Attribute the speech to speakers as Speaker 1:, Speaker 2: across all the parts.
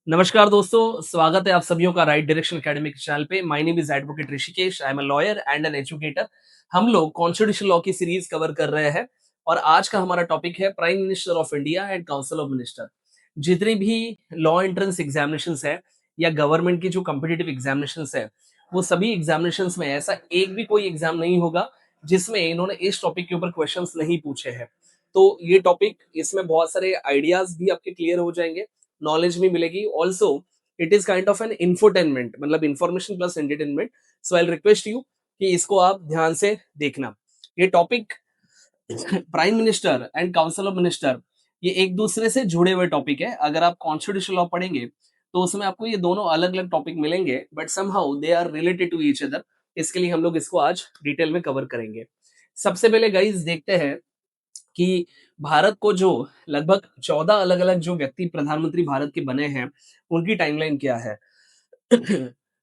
Speaker 1: नमस्कार दोस्तों, स्वागत है आप सभी का राइट डायरेक्शन एकेडमी के चैनल पे। My name is advocate Rishikesh. I am a lawyer and an educator. हम लोग कॉन्स्टिट्यूशन लॉ की सीरीज कवर कर रहे हैं और आज का हमारा टॉपिक है prime minister of India and council of minister. जितनी भी लॉ एंट्रेंस एग्जामिनेशंस है या गवर्नमेंट की जो कॉम्पिटिटिव एग्जामिनेशंस है, वो सभी एग्जामिनेशंस में ऐसा एक भी कोई एग्जाम नहीं होगा जिसमें इन्होंने इस टॉपिक के ऊपर क्वेश्चंस नहीं पूछे हैं। तो ये टॉपिक, इसमें बहुत सारे आइडियाज भी आपके क्लियर हो जाएंगे, नॉलेज भी मिलेगी। Also it is kind of an infotainment, मतलब information plus entertainment. So I request you कि इसको आप ध्यान से देखना। ये topic prime minister and council of minister, ये एक दूसरे से जुड़े हुए टॉपिक है। अगर आप कॉन्स्टिट्यूशन लॉ पढ़ेंगे तो उसमें आपको ये दोनों अलग अलग टॉपिक मिलेंगे, but somehow they are related to each other. इसके लिए हम लोग इसको आज डिटेल में कवर करेंगे। सबसे पहले गाइस देखते हैं कि भारत को जो लगभग 14 अलग-अलग जो व्यक्ति प्रधानमंत्री भारत के बने हैं, उनकी टाइमलाइन क्या है?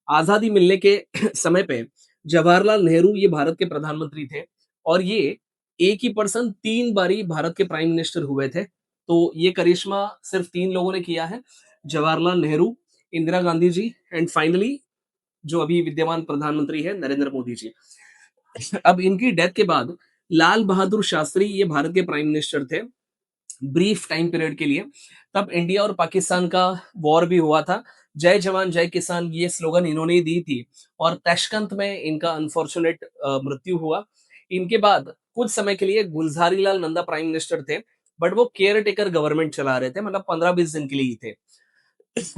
Speaker 1: आज़ादी मिलने के समय पे जवाहरलाल नेहरू ये भारत के प्रधानमंत्री थे और ये एक ही पर्सन 3 बारी भारत के प्राइम मिनिस्टर हुए थे। तो ये करिश्मा सिर्फ 3 लोगों ने किया है, जवाहरलाल नेहरू, इंदिरा गांधी जी एंड फाइनली जो अभी विद्यमान प्रधानमंत्री है नरेंद्र मोदी जी। अब इनकी डेथ के बाद लाल बहादुर शास्त्री ये भारत के प्राइम मिनिस्टर थे ब्रीफ टाइम पीरियड के लिए। तब इंडिया और पाकिस्तान का वॉर भी हुआ था। जय जवान जय किसान ये स्लोगन इन्होंने ही दी थी और ताशकंद में इनका अनफॉर्चुनेट मृत्यु हुआ। इनके बाद कुछ समय के लिए गुलजारी लाल नंदा प्राइम मिनिस्टर थे, बट वो केयर टेकर गवर्नमेंट चला रहे थे, मतलब 15-20 दिन के लिए ही थे।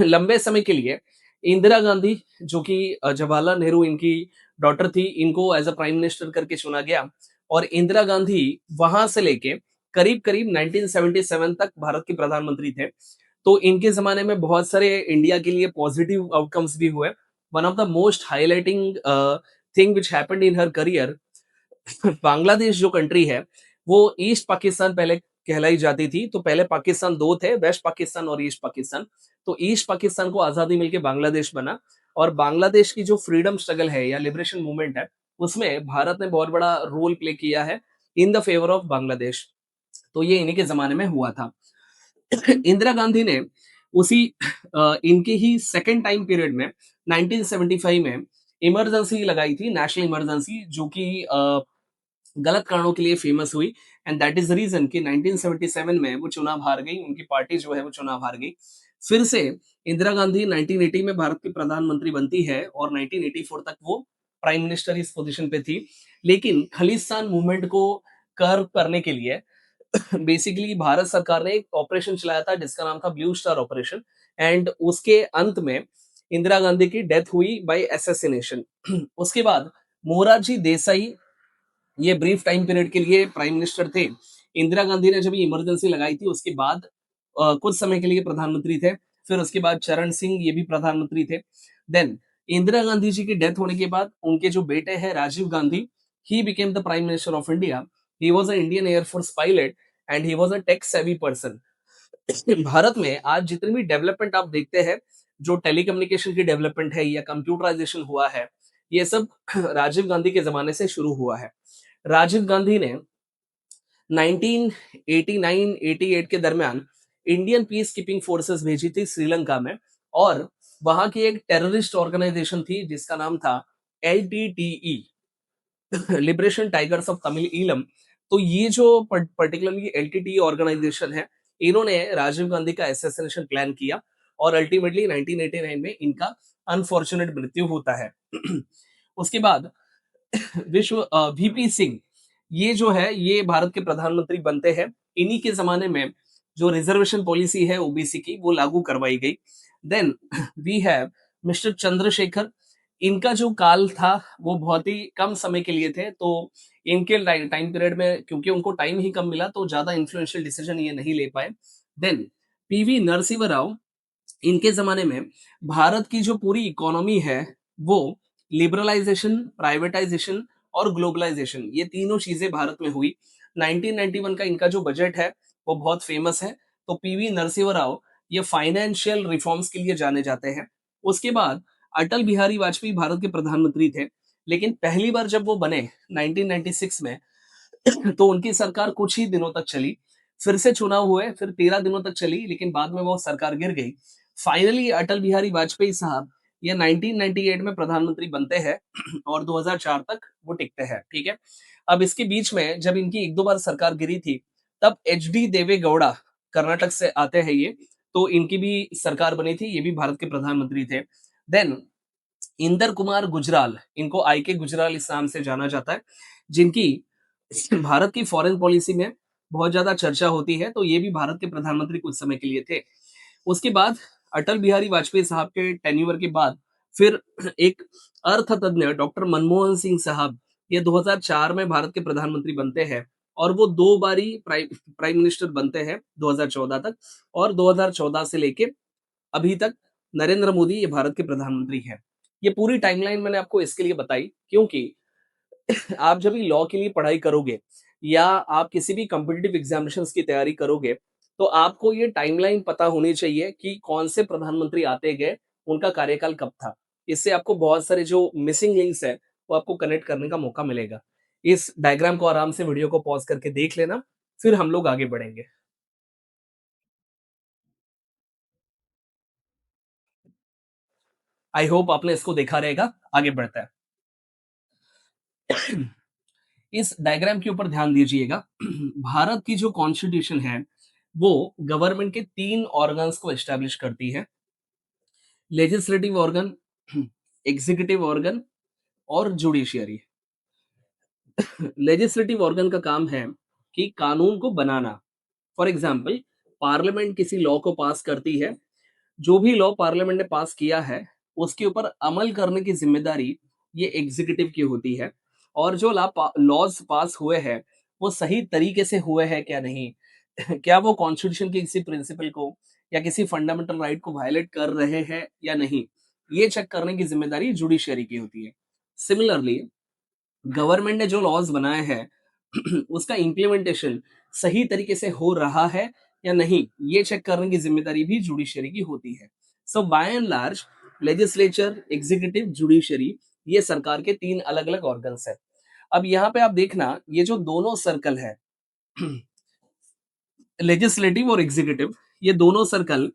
Speaker 1: लंबे समय के लिए इंदिरा गांधी, जो कि जवाहरलाल नेहरू इनकी डॉटर थी, इनको एज अ प्राइम मिनिस्टर करके चुना गया और इंदिरा गांधी वहां से लेके करीब करीब 1977 तक भारत के प्रधानमंत्री थे। तो इनके जमाने में बहुत सारे इंडिया के लिए पॉजिटिव आउटकम्स भी हुए। One of the most highlighting thing which happened in her career, Bangladesh जो कंट्री है वो ईस्ट पाकिस्तान पहले कहलाई जाती थी। तो पहले पाकिस्तान दो थे, वेस्ट पाकिस्तान और ईस्ट पाकिस्तान। तो ईस्ट पाकिस्तान को आजादी मिलके बांग्लादेश बना और बांग्लादेश की जो फ्रीडम स्ट्रगल है या लिबरेशन मूवमेंट है, उसमें भारत ने बहुत बड़ा रोल प्ले किया है in the favour of Bangladesh. तो ये इन्हीं के जमाने में हुआ था। इंदिरा गांधी ने उसी इनके ही सेकेंड टाइम पीरियड में 1975 में इमरजेंसी लगाई थी, नेशनल इमरजेंसी, जो कि गलत कारणों के लिए फेमस हुई। And that is the reason कि 1977 में वो चुनाव हार गई, उनकी पार्टी जो है वो चुनाव हार गई। फिर से इंदिरा गांधी 1980 में भारत की प्रधानमंत्री बनती है और 1984 तक वो प्राइम मिनिस्टर इस पोजीशन पे थी। लेकिन खालिस्तान मूवमेंट को कर्व करने के लिए बेसिकली भारत सरकार ने एक ऑपरेशन चलाया था जिसका नाम था ब्लू स्टार ऑपरेशन। एंड उसके अंत में इंदिरा गांधी की डेथ हुई बाय एसेसिनेशन। उसके बाद मोरारजी देसाई ये ब्रीफ टाइम पीरियड के लिए प्राइम मिनिस्टर थे। इंदिरा गांधी ने जब ये इमरजेंसी लगाई थी उसके बाद कुछ समय के लिए प्रधानमंत्री थे। फिर उसके बाद चरण सिंह ये भी प्रधानमंत्री थे। देन इंदिरा गांधी जी की डेथ होने के बाद उनके जो बेटे हैं Rajiv Gandhi, he became the prime minister of India. He was a Indian air force pilot and he was a tech savvy person. Bharat में आज जितनी भी डेवलपमेंट आप देखते हैं, जो टेलीकम्युनिकेशन की डेवलपमेंट है या कंप्यूटराइजेशन हुआ है, ये सब राजीव गांधी के जमाने से शुरू हुआ है। राजीव गांधी ने 1989-88 के दरमियान इंडियन पीस कीपिंग फोर्सेस भेजी थी श्रीलंका में और वहां की एक टेररिस्ट ऑर्गेनाइजेशन थी जिसका नाम था LTTE, liberation tigers of Tamil Eelam. तो ये जो पर्टिकुलरली LTTE ऑर्गेनाइजेशन है, इन्होंने राजीव गांधी का असैसिनेशन प्लान किया और अल्टीमेटली 1989 में इनका अनफॉर्चुनेट मृत्यु होता है। उसके बाद विश्व VP सिंह ये जो है ये भारत के प्रधानमंत्री बनते हैं। इन्हीं के जमाने में जो रिजर्वेशन पॉलिसी है OBC की वो लागू करवाई गई। Then we have mister Chandrashekhar. इनका जो काल था वो बहुत ही कम समय के लिए थे, तो इनके टाइम पीरियड में क्योंकि उनको टाइम ही कम मिला तो ज्यादा इन्फ्लुएंशियल डिसीजन ये नहीं ले पाए। देन PV नरसिम्हा राव, इनके ज़माने में भारत की जो पूरी इकोनॉमी है, वो लिबरलाइज़ेशन, प्राइवेटाइज़ेशन और ग्लोबलाइज़ेशन, ये तीनों चीज़ें भारत में हुई। 1991 का इनका जो बजट है, वो बहुत फेमस है। तो PV नरसिम्हा राव ये फाइनेंशियल रिफॉर्म्स के लिए जाने जाते हैं। उसके बाद अटल बिहारी वाजपेयी भारत के प्रधानमंत्री थे, लेकिन पहली बार जब वो बने 1996 में, तो उनकी सरकार कुछ ही दिनों तक चली। फिर से चुनाव हुए, फिर 13 दिनों तक चली, लेकिन बाद में वो सरकार गिर गई। फाइनली अटल बिहारी वाजपेयी साहब ये 1998 में प्रधानमंत्री बनते हैं और 2004 तक वो टिकते हैं, ठीक है। अब इसके बीच में जब इनकी एक दो बार सरकार गिरी थी, तब एच डी देवे गौड़ा कर्नाटक से आते हैं ये, तो इनकी भी सरकार बनी थी, ये भी भारत के प्रधानमंत्री थे। देन इंदर कुमार गुजराल, इनको आई के गुजराल इस नाम से जाना जाता है, जिनकी भारत की फॉरेन पॉलिसी में बहुत ज्यादा चर्चा होती है, तो ये भी भारत के प्रधानमंत्री कुछ समय के लिए थे। उसके बाद अटल बिहारी वाजपेयी साहब के टेन्योर के बाद फिर एक अर्थतज्ञ डॉक्टर मनमोहन सिंह साहब ये 2004 में भारत के प्रधानमंत्री बनते हैं और वो दो बारी प्राइम मिनिस्टर बनते हैं 2014 तक, और 2014 से लेके अभी तक नरेंद्र मोदी ये भारत के प्रधानमंत्री हैं। ये पूरी टाइमलाइन मैंने आपको इसके लिए बताई क्योंकि आप जब भी लॉ के लिए पढ़ाई करोगे या आप किसी भी कॉम्पिटिटिव एग्जामिनेशंस की तैयारी करोगे, तो आपको ये टाइमलाइन पता होनी चाहिए कि कौन से प्रधानमंत्री आते गए, उनका कार्यकाल कब था। इससे आपको बहुत सारे जो मिसिंग लिंक्स है, वो आपको कनेक्ट करने का मौका मिलेगा। इस डायग्राम को आराम से वीडियो को पॉज़ करके देख लेना, फिर हम लोग आगे बढ़ेंगे। आई होप आपने इसको देखा रहेगा, आगे बढ़ते हैं। इस डायग्राम के ऊपर ध्यान दीजिएगा। भारत की जो कॉन्स्टिट्यूशन है, वो गवर्नमेंट के 3 ऑर्गन्स को एस्टैब्लिश करती है। लेजिस्लेटिव ऑर्गन, एग्जीक्यूटिव ऑर्गन और जुडिशियरी। लेजिस्लेटिव ऑर्गन का काम है कि कानून को बनाना। फॉर एग्जाम्पल, पार्लियामेंट किसी लॉ को पास करती है, जो भी लॉ पार्लियामेंट ने पास किया है, उसके ऊपर अमल करने की जिम्मेदारी ये एग्जीक्यूटिव की होती है। और जो लॉज पास हुए हैं, वो सही तरीके से हुए हैं क्या नहीं, क्या वो कॉन्स्टिट्यूशन के किसी प्रिंसिपल को या किसी फंडामेंटल राइट को वायलेट कर रहे हैं या नहीं, ये चेक करने की जिम्मेदारी जुडिशियरी की होती है। सिमिलरली, गवर्नमेंट ने जो लॉज बनाए हैं उसका इम्प्लीमेंटेशन सही तरीके से हो रहा है या नहीं, ये चेक करने की जिम्मेदारी भी जुडिशियरी की होती है। So by and large, legislature, executive, judiciary, ये सरकार के 3 अलग-अलग ऑर्गन्स हैं। अब यहाँ पे आप देखना, ये जो दोनों सर्कल है, लेजिस्लेटिव और एग्जीक्यूटिव, ये दोनों सर्कल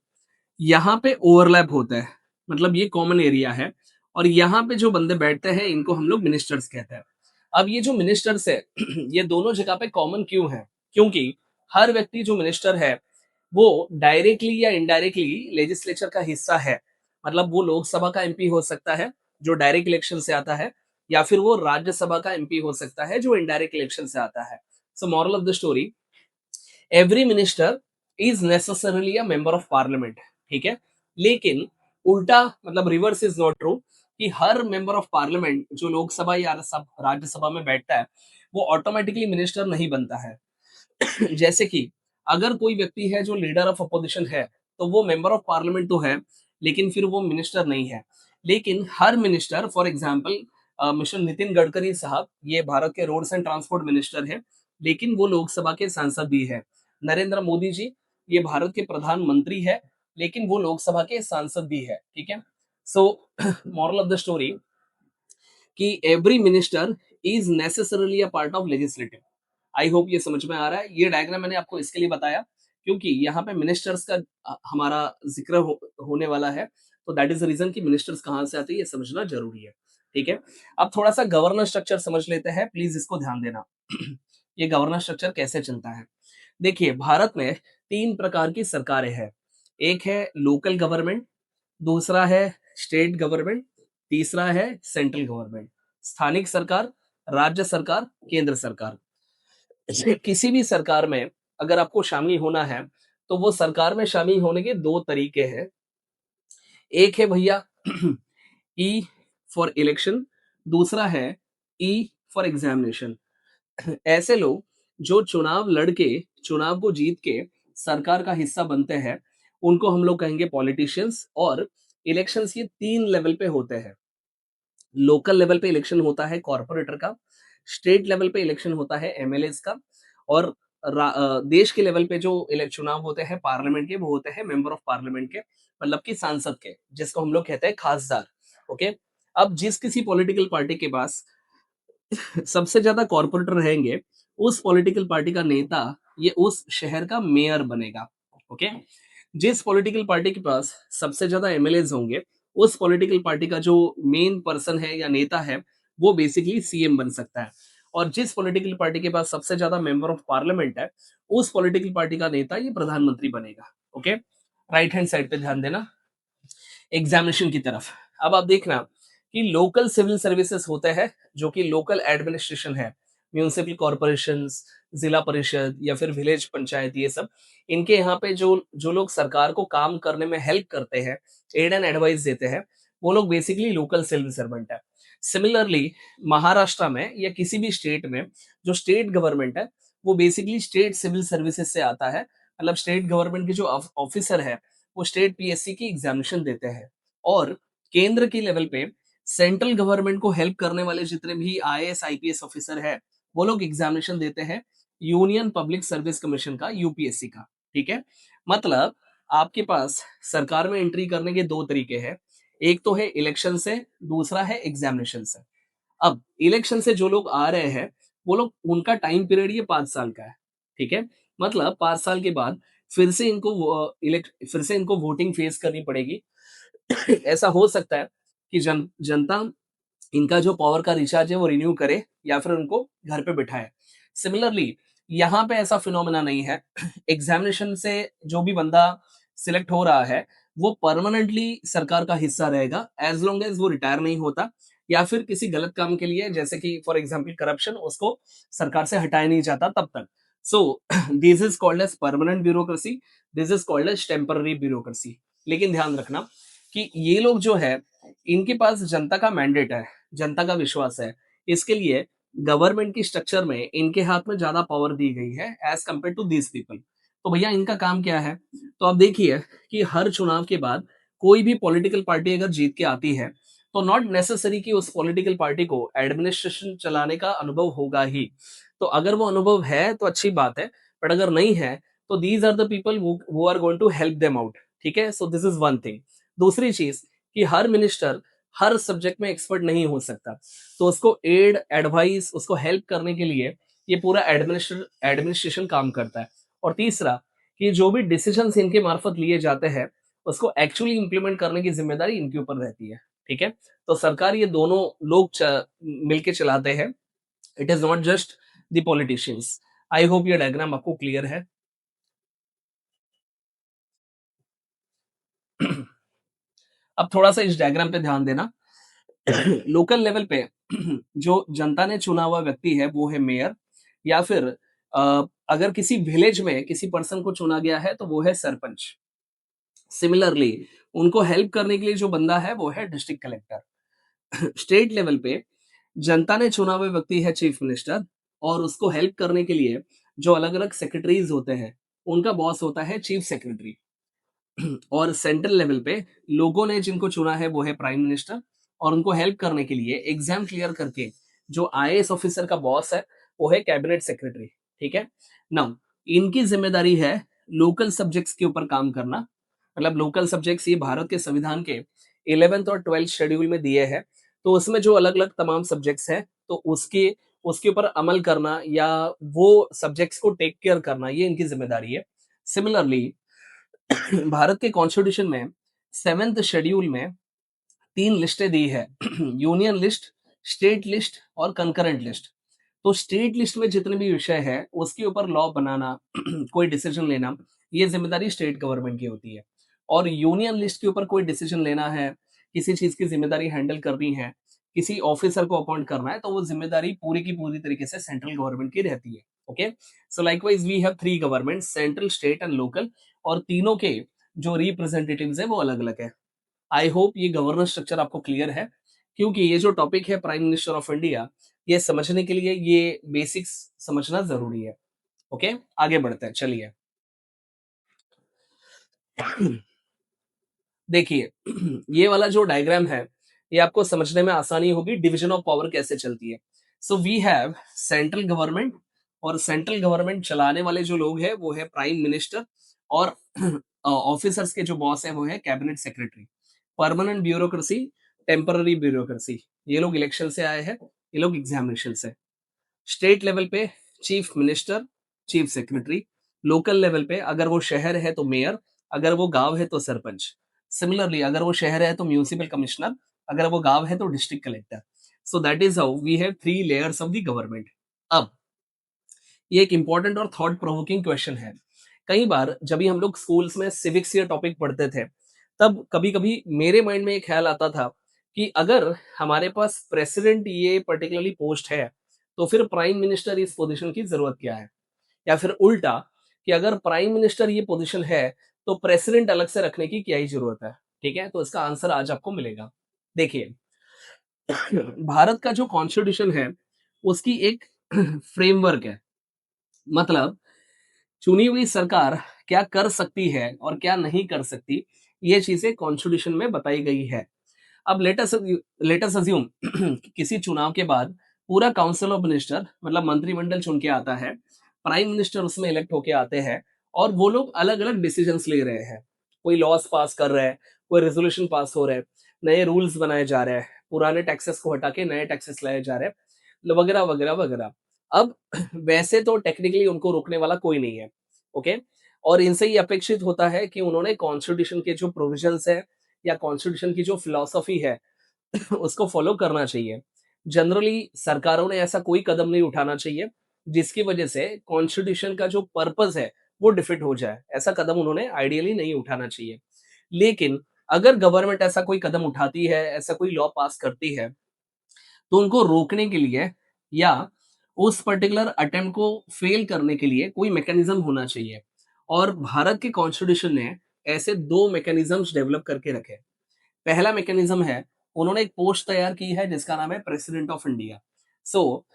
Speaker 1: यहाँ पे ओवरलैप होता है, मतलब ये कॉमन एरिया है, और यहाँ पे जो बंदे बैठते हैं इनको हम लोग मिनिस्टर्स कहते हैं। अब ये जो मिनिस्टर्स है ये दोनों जगह पे कॉमन क्यों है? क्योंकि हर व्यक्ति जो मिनिस्टर है वो डायरेक्टली या इनडायरेक्टली लेजिस्लेचर का हिस्सा है। मतलब वो लोकसभा का एमपी हो सकता है जो डायरेक्ट इलेक्शन से आता है, या फिर वो राज्यसभा का एमपी हो सकता है जो इनडायरेक्ट इलेक्शन से आता है। So moral of the story, every minister is necessarily a member of parliament, ठीक है। लेकिन उल्टा, मतलब रिवर्स इज नॉट ट्रू, कि हर मेंबर ऑफ पार्लियामेंट जो लोकसभा या राज्यसभा में बैठता है वो ऑटोमेटिकली मिनिस्टर नहीं बनता है। जैसे कि अगर कोई व्यक्ति है जो लीडर ऑफ अपोजिशन है, तो वो मेंबर ऑफ पार्लियामेंट तो है, लेकिन फिर वो मिनिस्टर नहीं है। लेकिन हर minister, for example mister Nitin Gadkari sahab, ये भारत के रोड्स एंड ट्रांसपोर्ट मिनिस्टर हैं, लेकिन वो लोकसभा के सांसद भी है। नरेंद्र मोदी जी, ये भारत के प्रधानमंत्री है, लेकिन वो लोकसभा के सांसद भी है, ठीक है। So moral of the story, कि every minister is necessarily a part of legislative. I hope ये समझ में आ रहा है। ये डायग्राम मैंने आपको इसके लिए बताया क्योंकि यहाँ पे मिनिस्टर्स का हमारा जिक्र होने वाला है, तो दैट इज द रीजन कि मिनिस्टर्स कहाँ से आते हैं ये समझना जरूरी है, ठीक है। अब थोड़ा सा गवर्नेंस स्ट्रक्चर समझ लेते हैं, प्लीज इसको ध्यान देना। ये गवर्नेंस स्ट्रक्चर कैसे चलता है? देखिए, भारत में 3 प्रकार की सरकारें हैं। एक है लोकल गवर्नमेंट, दूसरा है स्टेट गवर्नमेंट, तीसरा है सेंट्रल गवर्नमेंट। स्थानिक सरकार, राज्य सरकार, केंद्र सरकार। किसी भी सरकार में अगर आपको शामिल होना है, तो वो सरकार में शामिल होने के 2 तरीके हैं। एक है भैया ई फॉर इलेक्शन, दूसरा है ई फॉर एग्जामिनेशन। ऐसे लोग जो चुनाव लड़के, चुनाव को जीत के सरकार का हिस्सा बनते हैं, उनको हम लोग कहेंगे पॉलिटिशियंस। और इलेक्शंस ये 3 लेवल पे होते हैं। लोकल लेवल पे इलेक्शन होता है कॉर्पोरेटर का, स्टेट लेवल पे इलेक्शन होता है एमएलएस का, और देश के लेवल पे जो चुनाव होते हैं पार्लियामेंट के, वो होते हैं मेंबर ऑफ पार्लियामेंट के, मतलब कि सांसद के, जिसको हम लोग कहते हैं खासदार। ओके। अब जिस किसी पॉलिटिकल पार्टी के पास सबसे ज्यादा कॉर्पोरेटर रहेंगे, उस पॉलिटिकल पार्टी का नेता ये उस शहर का मेयर बनेगा। ओके। जिस पॉलिटिकल पार्टी के पास सबसे ज्यादा एमएलएज होंगे, उस पॉलिटिकल पार्टी का जो मेन पर्सन है या नेता है, वो बेसिकली सीएम बन सकता है। और जिस पॉलिटिकल पार्टी के पास सबसे ज्यादा मेंबर ऑफ पार्लियामेंट है, उस पॉलिटिकल पार्टी का नेता ये प्रधानमंत्री बनेगा। ओके, राइट हैंड साइड पे ध्यान देना, एग्जामिनेशन की तरफ। अब आप देखना कि लोकल सिविल सर्विसेज होते हैं, जो कि लोकल एडमिनिस्ट्रेशन है, म्यूनिसिपल कॉर्पोरेशंस, जिला परिषद या फिर विलेज पंचायत, ये सब इनके यहाँ पे जो जो लोग सरकार को काम करने में हेल्प करते हैं, एड एंड एडवाइस देते हैं, वो लोग बेसिकली लोकल सिविल सर्वेंट है। सिमिलरली महाराष्ट्र में या किसी भी स्टेट में जो स्टेट गवर्नमेंट है, वो बेसिकली स्टेट सिविल सर्विसेज से आता है। मतलब स्टेट गवर्नमेंट के जो ऑफिसर है, वो स्टेट पीएससी की एग्जामिनेशन देते हैं। और केंद्र के लेवल पे सेंट्रल गवर्नमेंट को हेल्प करने वाले जितने भी आईएएस आईपीएस ऑफिसर है, वो लोग एग्जामिनेशन देते हैं यूनियन पब्लिक सर्विस कमीशन का, यूपीएससी का। ठीक है, मतलब आपके पास सरकार में एंट्री करने के दो तरीके हैं। एक तो है इलेक्शन से, दूसरा है एग्जामिनेशन से। अब इलेक्शन से जो लोग आ रहे हैं, वो लोग, उनका टाइम पीरियड ये 5 साल का है। ठीक है, मतलब 5 साल के बाद फिर से इनको वोटिंग फेस करनी पड़ेगी। ऐसा हो सकता है कि जनता इनका जो पावर का रिचार्ज है वो रिन्यू करे, या फिर उनको घर पे बिठाए। सिमिलरली यहाँ पे ऐसा फिनोमेना नहीं है। एग्जामिनेशन से जो भी बंदा सिलेक्ट हो रहा है, वो परमानेंटली सरकार का हिस्सा रहेगा, एज लॉन्ग एज वो रिटायर नहीं होता, या फिर किसी गलत काम के लिए, जैसे कि फॉर एग्जाम्पल करप्शन, उसको सरकार से हटाया नहीं जाता तब तक। So this is called as permanent bureaucracy, this is called as temporary bureaucracy. लेकिन ध्यान रखना कि ये लोग जो है, इनके पास जनता का मैंडेट है, जनता का विश्वास है। इसके लिए गवर्नमेंट की स्ट्रक्चर में इनके हाथ में ज्यादा पावर दी गई है as compare to this people. तो भैया इनका काम क्या है? तो आप देखिए कि हर चुनाव के बाद कोई भी पॉलिटिकल पार्टी अगर जीत के आती है, तो नॉट नेसेसरी कि उस पॉलिटिकल पार्टी को एडमिनिस्ट्रेशन चलाने का अनुभव होगा ही। तो अगर वो अनुभव है तो अच्छी बात है, बट अगर नहीं है, तो these are the people who are going to help them out. ठीक है, so this is one thing. दूसरी चीज कि हर मिनिस्टर हर सब्जेक्ट में एक्सपर्ट नहीं हो सकता, तो उसको एड एडवाइस, उसको हेल्प करने के लिए ये पूरा एडमिनिस्ट्रेशन काम करता है। और तीसरा कि जो भी डिसीजंस इनके मार्फत लिए जाते हैं, उसको एक्चुअली इंप्लीमेंट करने की जिम्मेदारी इनके ऊपर रहती है। ठीक है, तो सरकार ये दोनों लोग मिलके चलाते हैं। It is not just the politicians. I hope ये डायग्राम आपको क्लियर है। अब थोड़ा सा इस डायग्राम पे ध्यान देना। लोकल लेवल पे जो जनता ने चुना हुआ व्यक्ति है, वो है मेयर, या फिर अगर किसी विलेज में किसी पर्सन को चुना गया है, तो वो है सरपंच। सिमिलरली उनको हेल्प करने के लिए जो बंदा है, वो है डिस्ट्रिक्ट कलेक्टर। स्टेट लेवल पे जनता ने चुना हुआ व्यक्ति है चीफ मिनिस्टर, और उसको हेल्प करने के लिए जो अलग अलग सेक्रेटरीज होते हैं, उनका बॉस होता है चीफ सेक्रेटरी। और सेंट्रल लेवल पे लोगों ने जिनको चुना है, वो है प्राइम मिनिस्टर, और उनको हेल्प करने के लिए एग्जाम क्लियर करके जो आईएएस ऑफिसर का बॉस है, वो है कैबिनेट सेक्रेटरी। ठीक है, नाउ इनकी जिम्मेदारी है लोकल सब्जेक्ट्स के ऊपर काम करना। मतलब लोकल सब्जेक्ट्स ये भारत के संविधान के 11th और 12th शेड्यूल में दिए हैं। तो उसमें जो अलग अलग तमाम सब्जेक्ट्स हैं, तो उसके उसके ऊपर अमल करना, या वो सब्जेक्ट्स को टेक केयर करना, ये इनकी जिम्मेदारी है। सिमिलरली भारत के कॉन्स्टिट्यूशन में 7th शेड्यूल में 3 लिस्टें दी है। यूनियन लिस्ट, स्टेट लिस्ट और कंकरेंट लिस्ट। तो स्टेट लिस्ट में जितने भी विषय है, उसके ऊपर लॉ बनाना, कोई डिसीजन लेना, ये जिम्मेदारी स्टेट गवर्नमेंट की होती है। और यूनियन लिस्ट के ऊपर कोई डिसीजन लेना है, किसी चीज की जिम्मेदारी हैंडल करनी है, किसी ऑफिसर को अपॉइंट करना है, तो वो जिम्मेदारी पूरी की पूरी तरीके से सेंट्रल गवर्नमेंट की रहती है। Okay, so likewise we have 3 government, central, state and local, और तीनों के जो रिप्रेजेंटेटिव्स है, वो अलग अलग है। आई होप ये गवर्नेंस स्ट्रक्चर आपको क्लियर है, क्योंकि ये जो टॉपिक है प्राइम मिनिस्टर ऑफ इंडिया, ये समझने के लिए ये बेसिक्स समझना जरूरी है। ओके, आगे बढ़ते हैं, चलिए। देखिए, ये वाला जो डायग्राम है, ये आपको समझने में आसानी होगी, डिवीजन ऑफ पावर कैसे चलती है। So we have central government, और सेंट्रल गवर्नमेंट चलाने वाले जो लोग हैं, वो है प्राइम मिनिस्टर, और ऑफिसर्स के जो बॉस है, वो है cabinet secretary. Permanent bureaucracy, temporary bureaucracy, ये लोग इलेक्शन से आए हैं, ये लोग एग्जामिनेशन से। स्टेट लेवल पे chief minister, chief secretary. Local level पे अगर वो शहर है तो मेयर, अगर वो गाँव है तो सरपंच, सिमिलरली अगर वो शहर है तो म्युनिसिपल कमिश्नर, अगर वो गाँव है तो district collector. So that is how we have 3 layers of the government. अब ये एक इम्पोर्टेंट और थॉट प्रोवोकिंग क्वेश्चन है। कई बार जब भी हम लोग स्कूल्स में सिविक्स ये टॉपिक पढ़ते थे, तब कभी-कभी मेरे माइंड में एक ख्याल आता था कि अगर हमारे पास प्रेसिडेंट ये पर्टिकुलरली पोस्ट है, तो फिर प्राइम मिनिस्टर इस पोज़ीशन की ज़रूरत क्या है? या फिर उल्टा कि अगर प्राइम मिनिस्टर ये पोज़ीशन है, तो प्रेसिडेंट अलग से रखने की क्या ही ज़रूरत है? ठीक है? तो इसका आंसर आज आपको मिलेगा। देखिए, भारत का जो कॉन्स्टिट्यूशन है, उसकी एक फ्रेमवर्क है। मतलब चुनी हुई सरकार क्या कर सकती है और क्या नहीं कर सकती, ये चीज़ें कॉन्स्टिट्यूशन में बताई गई है। अब लेट अस अज्यूम कि किसी चुनाव के बाद पूरा काउंसिल ऑफ मिनिस्टर मतलब मंत्रिमंडल चुन के आता है, प्राइम मिनिस्टर उसमें इलेक्ट होके आते हैं और वो लोग अलग-अलग डिसीजंस ले रहे हैं। कोई लॉज़ पास कर रहा है, कोई रेज़ोल्यूशन पास हो रहा है, नए रूल्स बनाए जा रहे हैं, पुराने टैक्सेस को हटा के नए टैक्सेस लाए जा रहे हैं, वगैरह, वगैरह, वगैरह। अब वैसे तो टेक्निकली उनको रोकने वाला कोई नहीं है, ओके? और इनसे ये अपेक्षित होता है कि उन्होंने कॉन्स्टिट्यूशन के जो प्रोविजंस है या कॉन्स्टिट्यूशन की जो फिलॉसफी है उसको फॉलो करना चाहिए। जनरली सरकारों ने ऐसा कोई कदम नहीं उठाना चाहिए, जिसकी वजह से कॉन्स्टिट्यूशन का जो पर्पस है, वो डिफीट हो जाए। ऐसा कदम उन्होंने आइडियली नहीं उठाना चाहिए। लेकिन अगर गवर्नमेंट ऐसा कोई कदम उठाती है, ऐसा कोई लॉ पास करती है, तो उनको रोकने के लिए या उस पर्टिकुलर अटेम्प्ट को फेल करने के लिए कोई मैकेनिज्म होना चाहिए। और भारत के कॉन्स्टिट्यूशन ने ऐसे 2 मैकेनिज्म्स डेवलप करके रखे। पहला मैकेनिज्म है, उन्होंने एक पोस्ट तैयार की है जिसका नाम है प्रेसिडेंट ऑफ इंडिया। सो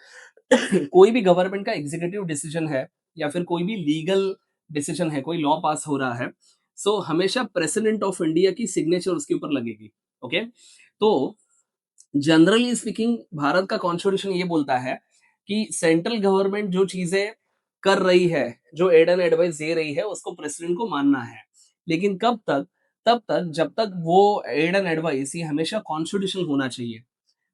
Speaker 1: कोई भी गवर्नमेंट का एग्जीक्यूटिव डिसीजन है या फिर कोई भी लीगल डिसीजन है, कोई लॉ पास हो रहा है, सो हमेशा प्रेसिडेंट ऑफ इंडिया की सिग्नेचर उसके ऊपर लगेगी। ओके? तो जनरली स्पीकिंग भारत का कॉन्स्टिट्यूशन ये बोलता है कि सेंट्रल गवर्नमेंट जो चीजें कर रही है, जो एड एंड एडवाइस दे रही है, उसको प्रेसिडेंट को मानना है। लेकिन कब तक? तब तक जब तक वो एड एंड एडवाइस ये हमेशा कॉन्स्टिट्यूशनल होना चाहिए।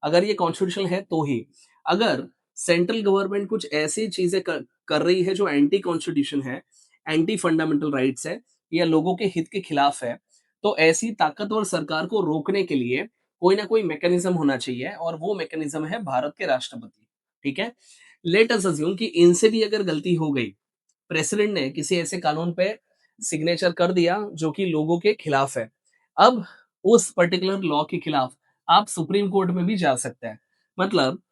Speaker 1: अगर ये कॉन्स्टिट्यूशनल है तो ही। अगर सेंट्रल गवर्नमेंट कुछ ऐसी चीजें कर रही है जो एंटी कॉन्स्टिट्यूशन है, एंटी फंडामेंटल राइट्स है या लोगों के हित के खिलाफ है, तो ऐसी ताकतवर सरकार को रोकने के लिए कोई ना कोई मैकेनिज्म होना चाहिए और वो मैकेनिज्म है भारत के राष्ट्रपति। ठीक है? लेट अस अज्यूम कि इनसे भी अगर गलती हो गई, प्रेसिडेंट ने किसी ऐसे कानून पे सिग्नेचर कर दिया जो कि लोगों के खिलाफ है। अब उस पर्टिकुलर लॉ के खिलाफ आप सुप्रीम कोर्ट में भी जा सकते हैं। मतलब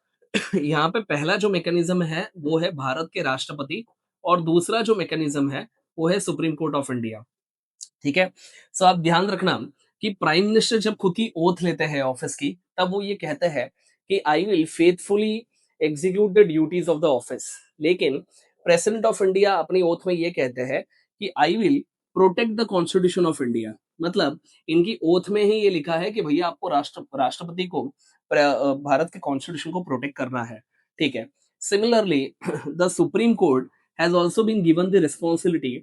Speaker 1: यहाँ पे पहला जो मैकेनिज्म है वो है भारत के राष्ट्रपति और दूसरा जो मैकेनिज्म है वो है सुप्रीम कोर्ट ऑफ इंडिया। ठीक है? सो आप ध्यान रखना कि प्राइम मिनिस्टर जब खुद की ओथ लेते हैं ऑफिस की, तब वो ये कहते हैं कि I will faithfully execute the duties of the office. लेकिन प्रेसिडेंट ऑफ इंडिया अपनी ओथ में ये कहते हैं कि I will protect the constitution of India. मतलब इनकी ओथ में ही ये लिखा है कि भैया आपको राष्ट्रपति को भारत के कॉन्स्टिट्यूशन को प्रोटेक्ट करना है। ठीक है? Similarly the supreme court has also been given the responsibility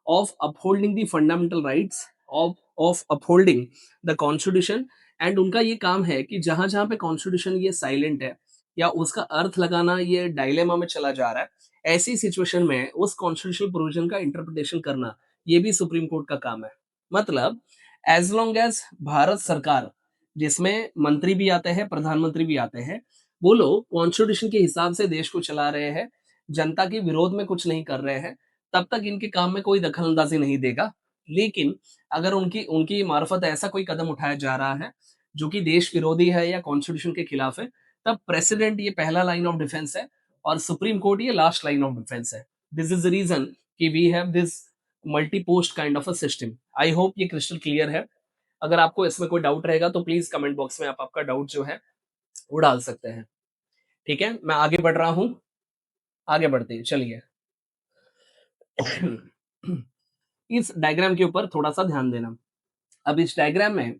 Speaker 1: of upholding the fundamental rights of upholding the constitution। And उनका ये काम है कि जहां जहां पे कॉन्स्टिट्यूशन ये साइलेंट है या उसका अर्थ लगाना ये डायलेमा में चला जा रहा है, ऐसी सिचुएशन में उस कॉन्स्टिट्यूशनल प्रोविजन का इंटरप्रिटेशन करना ये भी सुप्रीम कोर्ट का काम है। मतलब एज लॉन्ग एज भारत सरकार, जिसमें मंत्री भी आते हैं, प्रधानमंत्री भी आते हैं, वो लोग कॉन्स्टिट्यूशन के हिसाब से देश को चला रहे हैं, जनता के विरोध में कुछ नहीं कर रहे हैं, तब तक इनके काम में कोई दखल-अंदाज़ी नहीं देगा। लेकिन अगर उनकी उनकी मार्फत ऐसा कोई कदम उठाया जा रहा है, जो कि देश विरोधी है या कॉन्स्टिट्यूशन के खिलाफ है, तब प्रेसिडेंट ये पहला लाइन ऑफ डिफेंस है और सुप्रीम कोर्ट ये लास्ट लाइन ऑफ डिफेंस है। दिस इज़ द रीज़न कि we have this multi post kind of a system. I hope ये क्रिस्टल क्लियर है। अगर आपको इसमें कोई डाउट रहेगा तो प्लीज़ कमेंट बॉक्स में आप आपका डाउट जो है, वो डाल सकते हैं। ठीक है? मैं आगे बढ़ रहा हूँ। आगे बढ़ते हैं, चलिए। इस डायग्राम के ऊपर थोड़ा-सा ध्यान देना। अब इस डायग्राम में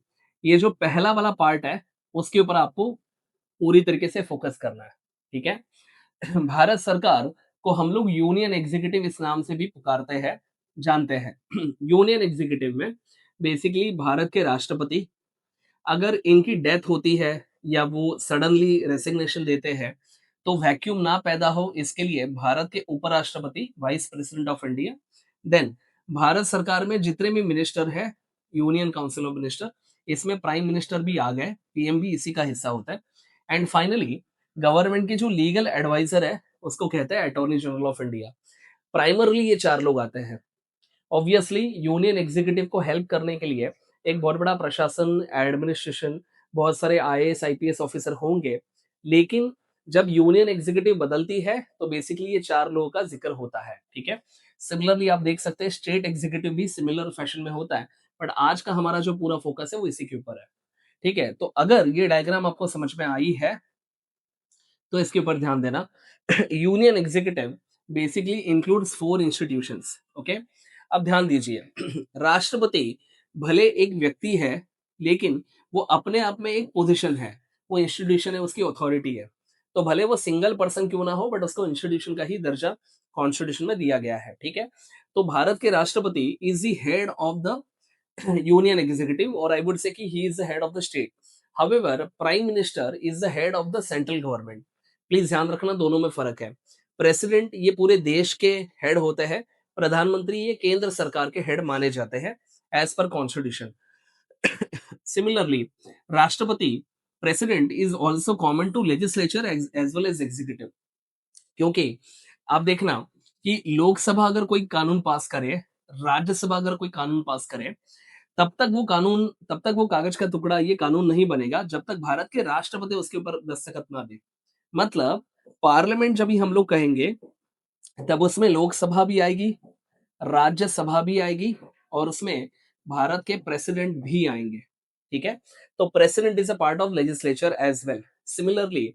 Speaker 1: ये जो पहला वाला पार्ट है, उसके ऊपर आपको पूरी तरीके से फोकस करना है, ठीक है? भारत सरकार को हम लोग यूनियन एग्जीक्यूटिव इस नाम से भी पुकारते हैं, जानते हैं। यूनियन एग्जीक्यूटिव में बेसिकली भारत के राष्ट्रपति, अगर इनकी डेथ होती है या वो सडनली रेजिग्नेशन देते हैं, तो वैक्यूम ना पैदा हो इसके लिए भारत के उपराष्ट्रपति, vice president of India, then Bharat सरकार में जितने भी मिनिस्टर है, यूनियन काउंसिल ऑफ मिनिस्टर, इसमें प्राइम मिनिस्टर भी आ गए, पीएम भी इसी का हिस्सा होता है। एंड फाइनली गवर्नमेंट के जो लीगल एडवाइजर है, उसको कहते हैं attorney general of India. Primarily ये चार लोग आते हैं। ऑब्वियसली यूनियन एग्जीक्यूटिव को हेल्प करने के लिए एक बहुत बड़ा प्रशासन, एडमिनिस्ट्रेशन, बहुत सारे आईएएस आईपीएस ऑफिसर होंगे, लेकिन जब यूनियन एग्जीक्यूटिव बदलती है तो बेसिकली ये चार लोगों का जिक्र होता है, ठीक है। सिमिलरली आप देख सकते हैं स्टेट एग्जीक्यूटिव भी सिमिलर फैशन में होता है, बट आज का हमारा जो पूरा फोकस है वो इसी के ऊपर है, ठीक है। तो अगर ये डायग्राम आपको समझ में आई है तो इसके ऊपर ध्यान देना। Union executive basically includes four institutions, okay. अब ध्यान दीजिए, राष्ट्रपति भले एक व्यक्ति है, लेकिन वो अपने आप में एक पोजीशन है, वो इंस्टीट्यूशन है, उसकी अथॉरिटी है। तो भले वो सिंगल पर्सन क्यों ना हो, बट उसको इंस्टीट्यूशन का ही दर्जा कॉन्स्टिट्यूशन में दिया गया है, ठीक है। तो भारत के राष्ट्रपति is the head of the union executive, और आई वुड से कि he is the head of the state. However prime minister is the head of the central government. Please ध्यान रखना, दोनों में फर्क है। प्रेसिडेंट ये पूरे देश के हेड होते हैं, प्रधानमंत्री ये केंद्र सरकार के हेड माने जाते हैं एज पर कॉन्स्टिट्यूशन। सिमिलरली राष्ट्रपति, president is also common to legislature as well as executive. क्योंकि आप देखना कि लोकसभा अगर कोई कानून पास करे, राज्यसभा अगर कोई कानून पास करे, तब तक वो कागज का टुकड़ा, ये कानून नहीं बनेगा जब तक भारत के राष्ट्रपति उसके ऊपर दस्तखत ना दे। मतलब पार्लियामेंट जब भी हम लोग कहेंगे, तब उसमें लोकसभा भी आएगी, राज्यसभा भी आएगी, और उसमें भारत के प्रेसिडेंट भी आएंगे, ठीक है। तो president is a part of legislature as well. Similarly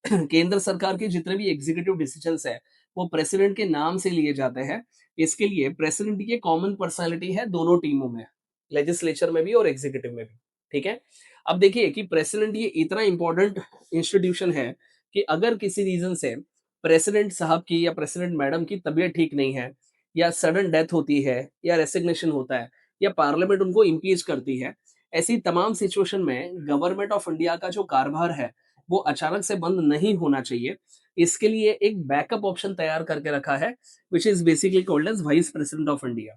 Speaker 1: केंद्र सरकार के जितने भी एग्जीक्यूटिव डिसीजंस है, वो प्रेसिडेंट के नाम से लिए जाते हैं। इसके लिए प्रेसिडेंट की कॉमन पर्सनालिटी है दोनों टीमों में, लेजिस्लेचर में भी और एग्जीक्यूटिव में भी, ठीक है। अब देखिए कि प्रेसिडेंट ये इतना इंपॉर्टेंट इंस्टीट्यूशन है कि अगर किसी रीजन से प्रेसिडेंट साहब की या प्रेसिडेंट मैडम की तबीयत ठीक नहीं है, या सडन डेथ होती है, या रेसिग्नेशन होता है, या पार्लियामेंट उनको इम्पीच करती है, ऐसी तमाम सिचुएशन में गवर्नमेंट ऑफ इंडिया का जो कारभार है वो अचानक से बंद नहीं होना चाहिए। इसके लिए एक बैकअप ऑप्शन तैयार करके रखा है, which is basically called as vice president of India,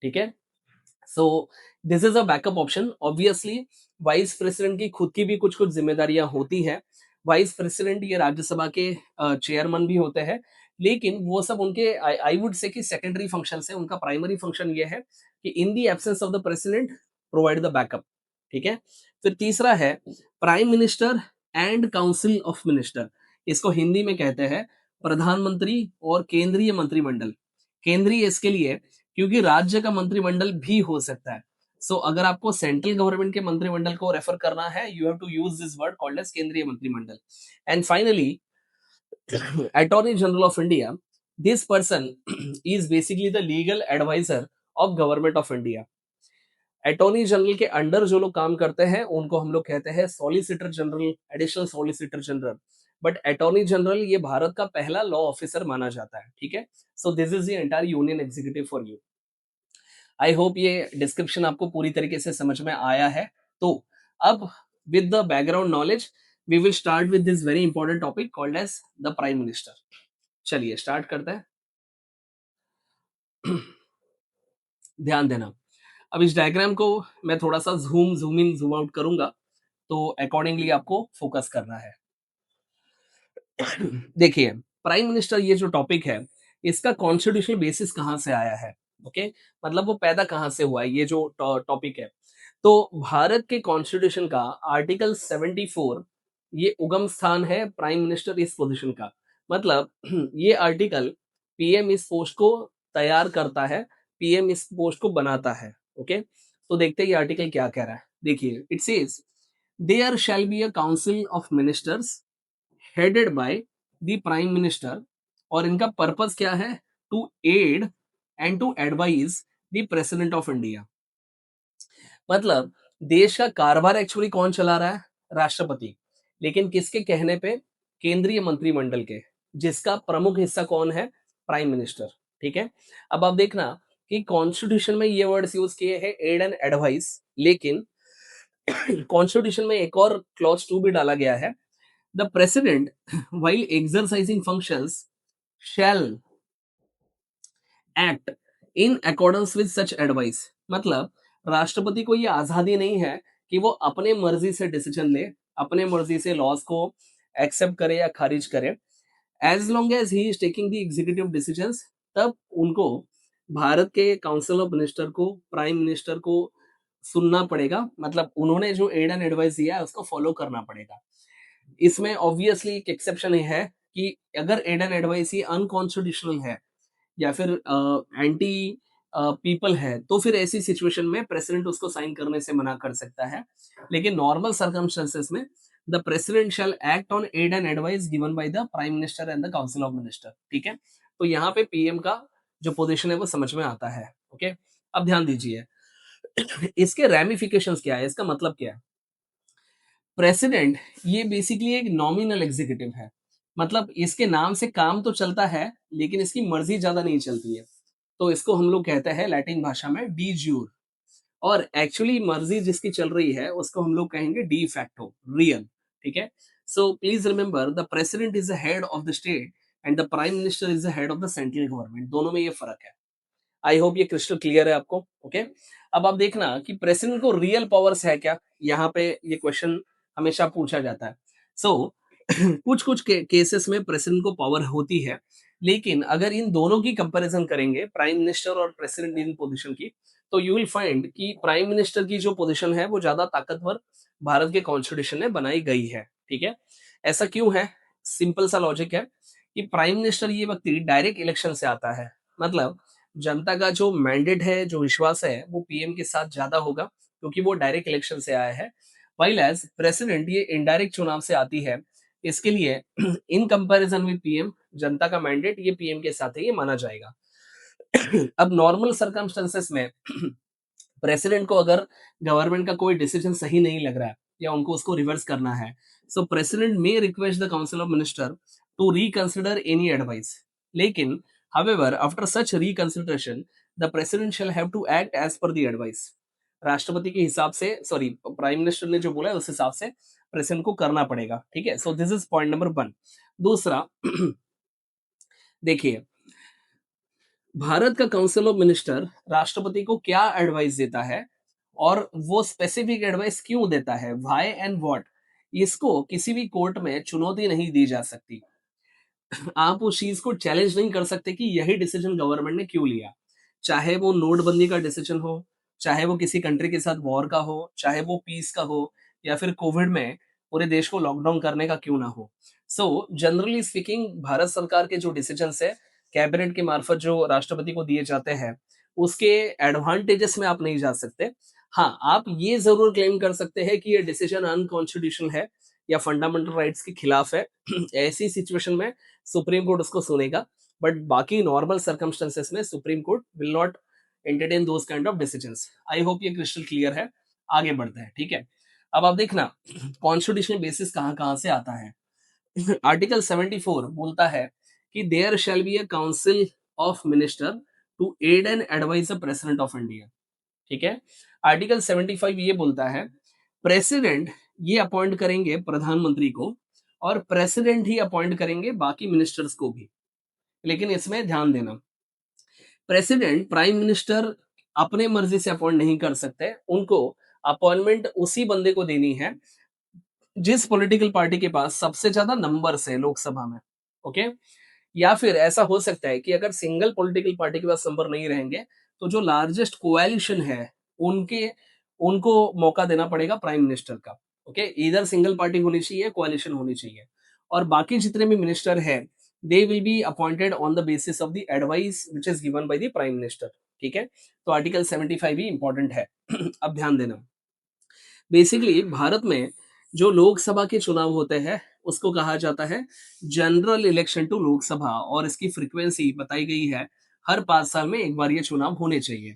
Speaker 1: ठीक है। So this is a backup option. Obviously vice president की खुद की भी कुछ कुछ जिम्मेदारियां होती है। वाइस प्रेसिडेंट ये राज्यसभा के चेयरमैन भी होते हैं, लेकिन वो सब उनके आई वुड से कि सेकेंडरी फंक्शन है। उनका प्राइमरी फंक्शन ये है कि in the absence of the president provide the backup, ठीक है। फिर तीसरा है prime minister and council of minister. इसको हिंदी में कहते हैं प्रधानमंत्री और केंद्रीय मंत्रिमंडल। केंद्रीय इसके लिए क्योंकि राज्य का मंत्रिमंडल भी हो सकता है। सो अगर आपको सेंट्रल गवर्नमेंट के मंत्रिमंडल को रेफर करना है, you have to use this word called as केंद्रीय मंत्रिमंडल। And finally attorney general of India, this person is basically the legal adviser of government of India. Attorney general के अंडर जो लोग काम करते हैं उनको हम लोग कहते हैं solicitor general, additional solicitor general. But attorney general ये भारत का पहला लॉ ऑफिसर माना जाता है, ठीक है। So this is the entire union executive for you. I hope ये डिस्क्रिप्शन आपको पूरी तरीके से समझ में आया है। तो अब with the background knowledge we will start with this very important topic called as the prime minister. चलिए स्टार्ट करते हैं। ध्यान देना, अब इस डायग्राम को मैं थोड़ा सा जूम इन जूम आउट करूंगा, तो अकॉर्डिंगली आपको फोकस करना है। देखिए प्राइम मिनिस्टर ये जो टॉपिक है, इसका कॉन्स्टिट्यूशनल बेसिस कहाँ से आया है, ओके। मतलब वो पैदा कहाँ से हुआ है, ये जो टॉपिक है। तो भारत के कॉन्स्टिट्यूशन का आर्टिकल 74 ये उगम स्थान है प्राइम मिनिस्टर इस पोजीशन का। मतलब ये आर्टिकल पीएम इस पोस्ट को तैयार करता है, पीएम इस पोस्ट को बनाता है, ओके। तो देखते हैं ये आर्टिकल क्या कह रहा है। देखिए it says there shall be a council of ministers headed by the prime minister, और इनका पर्पस क्या है, to aid and to advise the president of India. मतलब देश का कारोबार एक्चुअली कौन चला रहा है, राष्ट्रपति, लेकिन किसके कहने पे, केंद्रीय मंत्रिमंडल के, जिसका प्रमुख हिस्सा कौन है, प्राइम मिनिस्टर, ठीक है। अब आप देखना कि कॉन्स्टिट्यूशन में ये वर्ड्स यूज किए हैं एड एंड एडवाइस, लेकिन कॉन्स्टिट्यूशन में एक और क्लॉज 2 भी डाला गया है, the president while exercising functions shall act in accordance with such advice, मतलब राष्ट्रपति को ये आजादी नहीं है कि वो अपने मर्जी से डिसीजन ले, अपने मर्जी से लॉज को एक्सेप्ट करे या खारिज करे। As long as he is taking the executive decisions, तब उनको भारत के काउंसिल ऑफ मिनिस्टर को, प्राइम मिनिस्टर को सुनना पड़ेगा, मतलब उन्होंने जो एड एंड एडवाइस दिया है उसको फॉलो करना पड़ेगा। इसमें ऑब्वियसली एक एक्सेप्शन है कि अगर एड एंड एडवाइस ही अनकॉन्स्टिट्यूशनल है या फिर एंटी पीपल है, तो फिर ऐसी सिचुएशन में प्रेसिडेंट उसको साइन करने से मना कर सकता है। लेकिन नॉर्मल सर्कमस्टेंसेस में the president shall act on aid and advice given by the prime minister and the council of minister. ठीक है, तो यहाँ पे पीएम का जो पोजीशन है वो समझ में आता है। ओके, अब ध्यान दीजिए इसके रैमिफिकेशंस क्या है, इसका मतलब क्या है। प्रेसिडेंट ये बेसिकली एक नॉमिनल एग्जीक्यूटिव है, मतलब इसके नाम से काम तो चलता है लेकिन इसकी मर्जी ज्यादा नहीं चलती है। तो इसको हम लोग कहते हैं लैटिन भाषा में डी ज्यूर, और एक्चुअली मर्जी जिसकी चल रही है उसको हम लोग कहेंगे डी फैक्टो, रियल। ठीक है, so please remember the president is the head of the state and the prime minister is the head of the central government, दोनों में ये फर्क है। आई होप ये क्रिस्टल क्लियर है आपको। ओके, अब आप देखना कि प्रेसिडेंट को रियल पावर्स है क्या, यहाँ पे ये क्वेश्चन हमेशा पूछा जाता है। सो कुछ कुछ केसेस में प्रेसिडेंट को पावर होती है, लेकिन अगर इन दोनों की कंपैरिजन करेंगे, प्राइम मिनिस्टर और प्रेसिडेंट इन पोजीशन की, तो यू विल फाइंड कि प्राइम मिनिस्टर की जो पोजीशन है वो ज्यादा ताकतवर भारत के कॉन्स्टिट्यूशन में बनाई गई है। ठीक है, ऐसा क्यों है, सिंपल सा लॉजिक है कि प्राइम मिनिस्टर ये व्यक्ति डायरेक्ट इलेक्शन से आता है, मतलब जनता का जो मैंडेट है, जो विश्वास है, वो पीएम के साथ ज्यादा होगा क्योंकि वो डायरेक्ट इलेक्शन से आया है। वाइल एज प्रेसिडेंट ये इनडायरेक्ट चुनाव से आती है, इसके लिए इन कंपैरिजन विद पीएम जनता का मैंडेट ये पीएम के साथ है, ये माना जाएगा। अब नॉर्मल सर्कमस्टेंसेस में प्रेसिडेंट को अगर गवर्नमेंट का कोई डिसीजन सही नहीं लग रहा है या उनको उसको रिवर्स करना है, so president may request the council of minister to reconsider any advice. लेकिन however after such reconsideration the president shall have to act as per the advice. राष्ट्रपति के हिसाब से, सॉरी प्राइम मिनिस्टर ने जो बोला है उस हिसाब से प्रेसिडेंट को करना पड़ेगा। ठीक है, so this is point number 1। दूसरा देखिए, भारत का काउंसिल ऑफ मिनिस्टर राष्ट्रपति को क्या एडवाइस देता है और वो स्पेसिफिक एडवाइस क्यों देता है, व्हाई एंड व्हाट, इसको किसी भी कोर्ट में चुनौती नहीं दी जा सकती। आप उस चीज को चैलेंज नहीं कर सकते कि यही डिसीजन गवर्नमेंट ने क्यों लिया, चाहे वो नोटबंदी का डिसीजन हो, चाहे वो किसी कंट्री के साथ वॉर का हो, चाहे वो पीस का हो, या फिर कोविड में पूरे देश को लॉकडाउन करने का क्यों ना हो। सो जनरली स्पीकिंग भारत सरकार के जो डिसीजन है कैबिनेट के मार्फत जो राष्ट्रपति को दिए जाते हैं, उसके एडवांटेजेस में आप नहीं जा सकते। हाँ, आप ये जरूर क्लेम कर सकते हैं कि ये डिसीजन अनकॉन्स्टिट्यूशनल है या फंडामेंटल राइट्स के खिलाफ है। ऐसी सिचुएशन में सुप्रीम कोर्ट उसको सुनेगा, बट बाकी नॉर्मल सर्कमस्टेंसेस में supreme court will not entertain those kind of decisions. I hope ये क्रिस्टल क्लियर है। आगे बढ़ते हैं। ठीक है, अब आप देखना कॉन्स्टिट्यूशनल बेसिस कहाँ कहाँ से आता है। आर्टिकल 74 बोलता है कि there shall be a council of minister to aid and advise the president of India. ठीक है, आर्टिकल 75 ये बोलता है प्रेसिडेंट ये अपॉइंट करेंगे प्रधानमंत्री को और प्रेसिडेंट ही अपॉइंट करेंगे बाकी मिनिस्टर्स को भी। लेकिन इसमें ध्यान देना, प्रेसिडेंट प्राइम मिनिस्टर अपने मर्जी से अपॉइंट नहीं कर सकते, उनको अपॉइंटमेंट उसी बंदे को देनी है जिस पॉलिटिकल पार्टी के पास सबसे ज्यादा नंबर्स है लोकसभा में। ओके, या फिर ऐसा हो सकता है कि अगर सिंगल पॉलिटिकल पार्टी के पास नंबर नहीं रहेंगे, तो जो लार्जेस्ट कोएलिशन है उनके उनको मौका देना पड़ेगा प्राइम मिनिस्टर का। ओके, इधर सिंगल पार्टी होनी चाहिए, कोएलिशन होनी चाहिए, और बाकी जितने भी मिनिस्टर है they will be appointed on the basis of the advice which is given by the prime minister. ठीक है, तो आर्टिकल 75 भी इंपॉर्टेंट है। अब ध्यान देना, बेसिकली भारत में जो लोकसभा के चुनाव होते हैं उसको कहा जाता है जनरल इलेक्शन टू लोकसभा, और इसकी फ्रीक्वेंसी बताई गई है हर 5 साल में एक बार ये चुनाव होने चाहिए।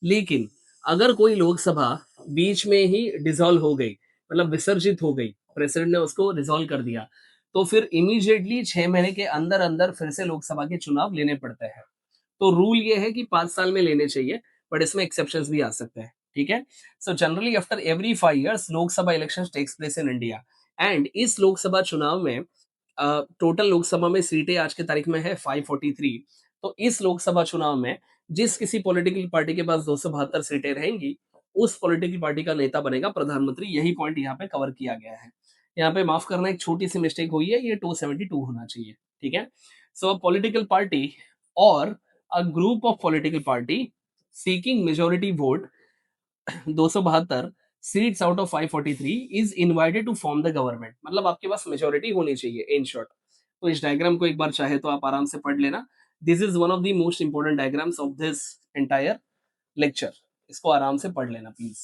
Speaker 1: लेकिन अगर कोई लोकसभा बीच में ही डिसॉल्व हो गई, मतलब विसर्जित हो गई, प्रेसिडेंट ने उसको डिसॉल्व कर दिया, तो फिर इमीडिएटली 6 महीने के अंदर अंदर फिर से लोकसभा के चुनाव लेने पड़ते हैं। तो रूल ये है कि 5 साल में लेने चाहिए, बट इसमें एक्सेप्शंस भी आ सकते हैं। ठीक है, so generally after every 5 years Lok Sabha election takes place in India, and इस लोकसभा चुनाव में टोटल लोकसभा में सीटें आज के तारीख में है 543। तो इस लोकसभा चुनाव में जिस किसी पॉलिटिकल पार्टी के पास 272 सीटें रहेंगी, उस पॉलिटिकल पार्टी का नेता बनेगा प्रधानमंत्री। यही पॉइंट यहाँ पे कवर किया गया है। यहाँ पे माफ करना, एक छोटी-सी मिस्टेक हुई है, ये 272 होना चाहिए, ठीक है? सो अ पॉलिटिकल पार्टी और a group of political party seeking majority vote 272 seats out of 543 is invited to form the government. मतलब आपके पास मेजॉरिटी होनी चाहिए इन शॉर्ट। तो इस डायग्राम को एक बार चाहे तो आप आराम से पढ़ लेना। This is one of the most important diagrams of this entire lecture. इसको आराम से पढ़ लेना please.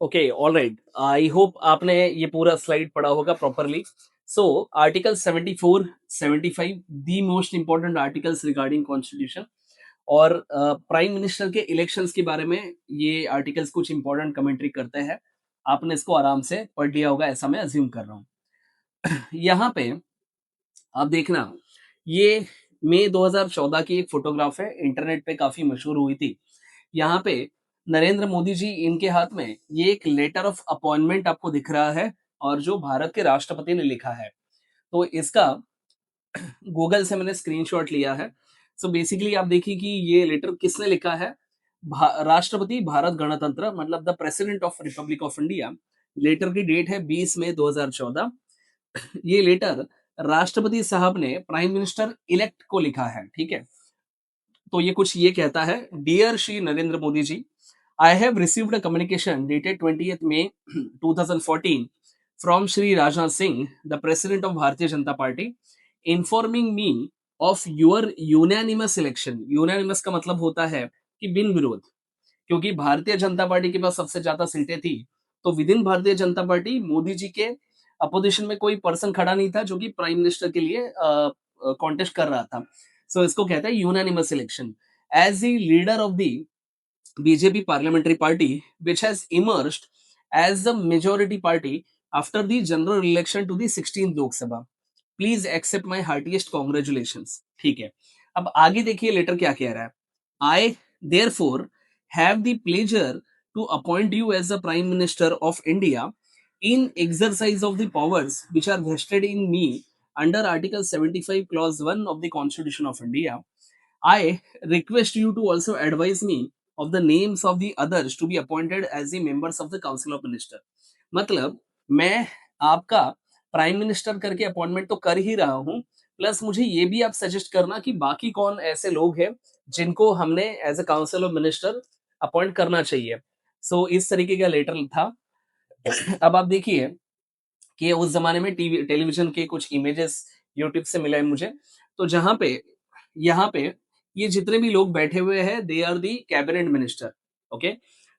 Speaker 1: Okay, alright, I hope आपने ये पूरा स्लाइड पढ़ा होगा properly. So article 74 75 the most important articles regarding constitution, और प्राइम मिनिस्टर के इलेक्शंस के बारे में ये आर्टिकल्स कुछ इंपॉर्टेंट कमेंट्री करते हैं। आपने इसको आराम से पढ़ लिया होगा, ऐसा मैं अज्यूम कर रहा हूँ। यहाँ पे आप देखना, ये मई 2014 की एक फोटोग्राफ है, इंटरनेट पे काफी मशहूर हुई थी। यहाँ पे नरेंद्र मोदी जी, इनके हाथ में ये एक लेटर ऑफ अपॉइंटमेंट आपको दिख रहा है, और जो भारत के राष्ट्रपति ने लिखा है। तो इसका गूगल से मैंने स्क्रीनशॉट लिया है। सो बेसिकली आप देखिए कि ये लेटर किसने लिखा है। राष्ट्रपति भारत गणतंत्र, मतलब the president of republic of India. Letter की डेट है 20 मई 2014। ये लेटर राष्ट्रपति साहब ने प्राइम मिनिस्टर इलेक्ट को लिखा है, ठीक है? तो ये कुछ ये कहता है, dear Shri Narendra Modi ji, I have received a communication dated 20th May 2014 from Shri Rajnath Singh, the President of Bharatiya Janata Party, informing me of your unanimous election। Unanimous का मतलब होता है कि बिन विरोध, क्योंकि भारतीय जनता पार्टी के पास सबसे ज्यादा सीटें थी। तो with in Bharatiya Janata party Modi ji के अपोजिशन में कोई पर्सन खड़ा नहीं था जो कि प्राइम मिनिस्टर के लिए कॉन्टेस्ट कर रहा था। सो इसको कहते हैं unanimous election. As the leader of the BJP parliamentary party, which has emerged as the majority party after the general election to the 16th Lok Sabha. Please accept my heartiest congratulations। ठीक है, अब आगे देखिए letter क्या कह रहा है। I therefore have the pleasure to appoint you as the Prime Minister of India in exercise of the powers which are vested in me under Article 75 Clause 1 of the Constitution of India। I request you to also advise me of the names of the others to be appointed as the members of the Council of Minister। मतलब मैं आपका prime minister करके appointment तो कर ही रहा हूँ, plus मुझे ये भी आप सजेस्ट करना कि बाकी कौन ऐसे लोग हैं जिनको हमने as a council of minister appoint करना चाहिए। सो इस तरीके का लेटर था। अब आप देखिए कि उस जमाने में टीवी टेलीविजन के कुछ इमेजेस यूट्यूब से मिले हैं मुझे। तो जहां पे यहाँ पे ये जितने भी लोग बैठे हुए हैं, they are the cabinet minister. Okay,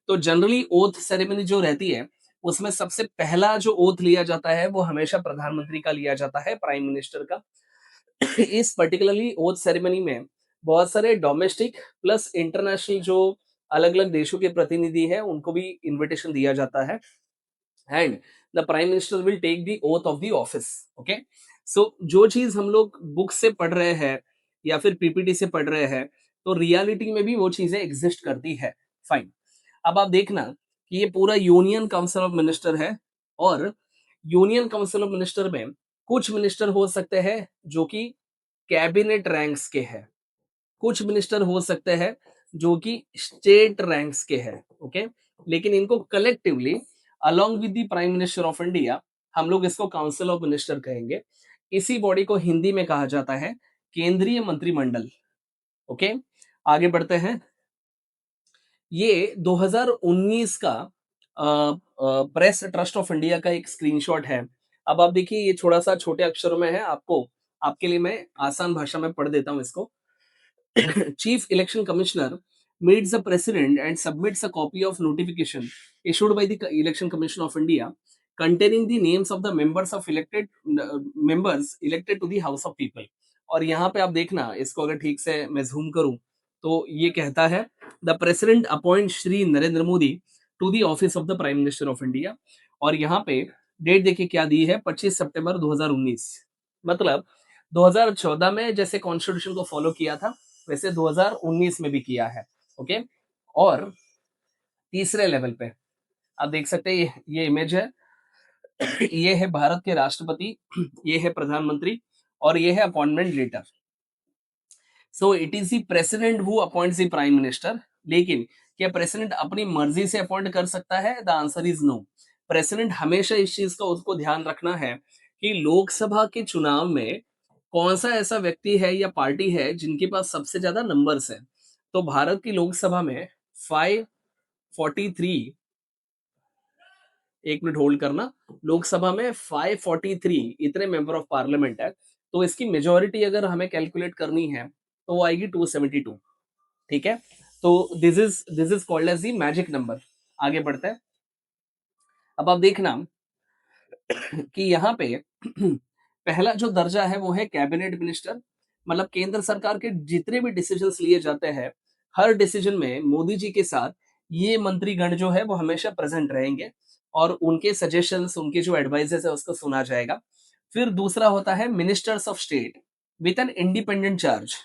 Speaker 1: तो जनरली ओथ सेरेमनी जो रहती है, उसमें सबसे पहला जो ओथ लिया जाता है वो हमेशा प्रधानमंत्री का लिया जाता है, प्राइम मिनिस्टर का। इस पर्टिकुलरली ओथ सेरेमनी में बहुत सारे डोमेस्टिक प्लस इंटरनेशनल जो अलग अलग देशों के प्रतिनिधि हैं उनको भी इनविटेशन दिया जाता है, and the prime minister will take the oath of the office. Okay, so जो चीज हम लोग बुक से पढ़ रहे हैं या फिर पीपीटी से पढ़ रहे हैं, तो रियलिटी में भी वो चीजें एग्जिस्ट करती है। फाइन, अब आप देखना कि ये पूरा यूनियन काउंसिल ऑफ मिनिस्टर है, और यूनियन काउंसिल ऑफ मिनिस्टर में कुछ मिनिस्टर हो सकते हैं जो कि कैबिनेट रैंक्स के हैं, कुछ मिनिस्टर हो सकते हैं जो कि स्टेट रैंक्स के हैं। ओके, लेकिन इनको collectively along with the prime minister of India हम लोग इसको काउंसिल ऑफ मिनिस्टर कहेंगे। इसी बॉडी को हिंदी में कहा जाता है केंद्रीय मंत्रिमंडल। ओके, आगे बढ़ते हैं। ये 2019 का प्रेस ट्रस्ट ऑफ इंडिया का एक स्क्रीनशॉट है। अब आप देखिए, ये थोड़ा सा छोटे अक्षरों में है, आपको आपके लिए मैं आसान भाषा में पढ़ देता हूं इसको। Chief Election Commissioner meets the President and submits a copy of notification issued by the Election Commission of India containing the names of the members elected to the House of People। और यहाँ पे आप देखना, इसको अगर ठीक से मैं जूम करूं तो ये कहता है the president appoint Shri Narendra Modi to the office of the prime minister of India. और यहाँ पे डेट देखिए क्या दी है, 25 सितंबर 2019। मतलब 2014 में जैसे कॉन्स्टिट्यूशन को फॉलो किया था, वैसे 2019 में भी किया है। ओके, और तीसरे लेवल पे आप देख सकते हैं, ये इमेज है। ये है भारत के राष्ट्रपति, ये है प्रधानमंत्री, और ये है appointment letter. So it is the president who appoints the prime minister. लेकिन क्या प्रेसिडेंट अपनी मर्जी से अपॉइंट कर सकता है? The answer is no. President हमेशा इस चीज का उसको ध्यान रखना है कि लोकसभा के चुनाव में कौन सा ऐसा व्यक्ति है या पार्टी है जिनके पास सबसे ज्यादा नंबर्स है। तो भारत की लोकसभा में 543, एक मिनट होल्ड करना, लोकसभा में 543 इतने मेंबर ऑफ पार्लियामेंट है। तो इसकी मेजोरिटी अगर हमें कैलकुलेट करनी है तो वो आएगी 272। ठीक है, तो this is called as the magic number. आगे बढ़ते हैं। अब आप देखना कि यहाँ पे पहला जो दर्जा है वो है कैबिनेट मिनिस्टर। मतलब केंद्र सरकार के जितने भी डिसीजंस लिए जाते हैं, हर डिसीजन में मोदी जी के साथ ये मंत्रीगण जो है वो हमेशा प्रेजेंट रहेंगे और उनके सजेशंस, उनके जो एडवाइजेस है उसको सुना जाएगा। फिर दूसरा होता है ministers of state with an independent charge.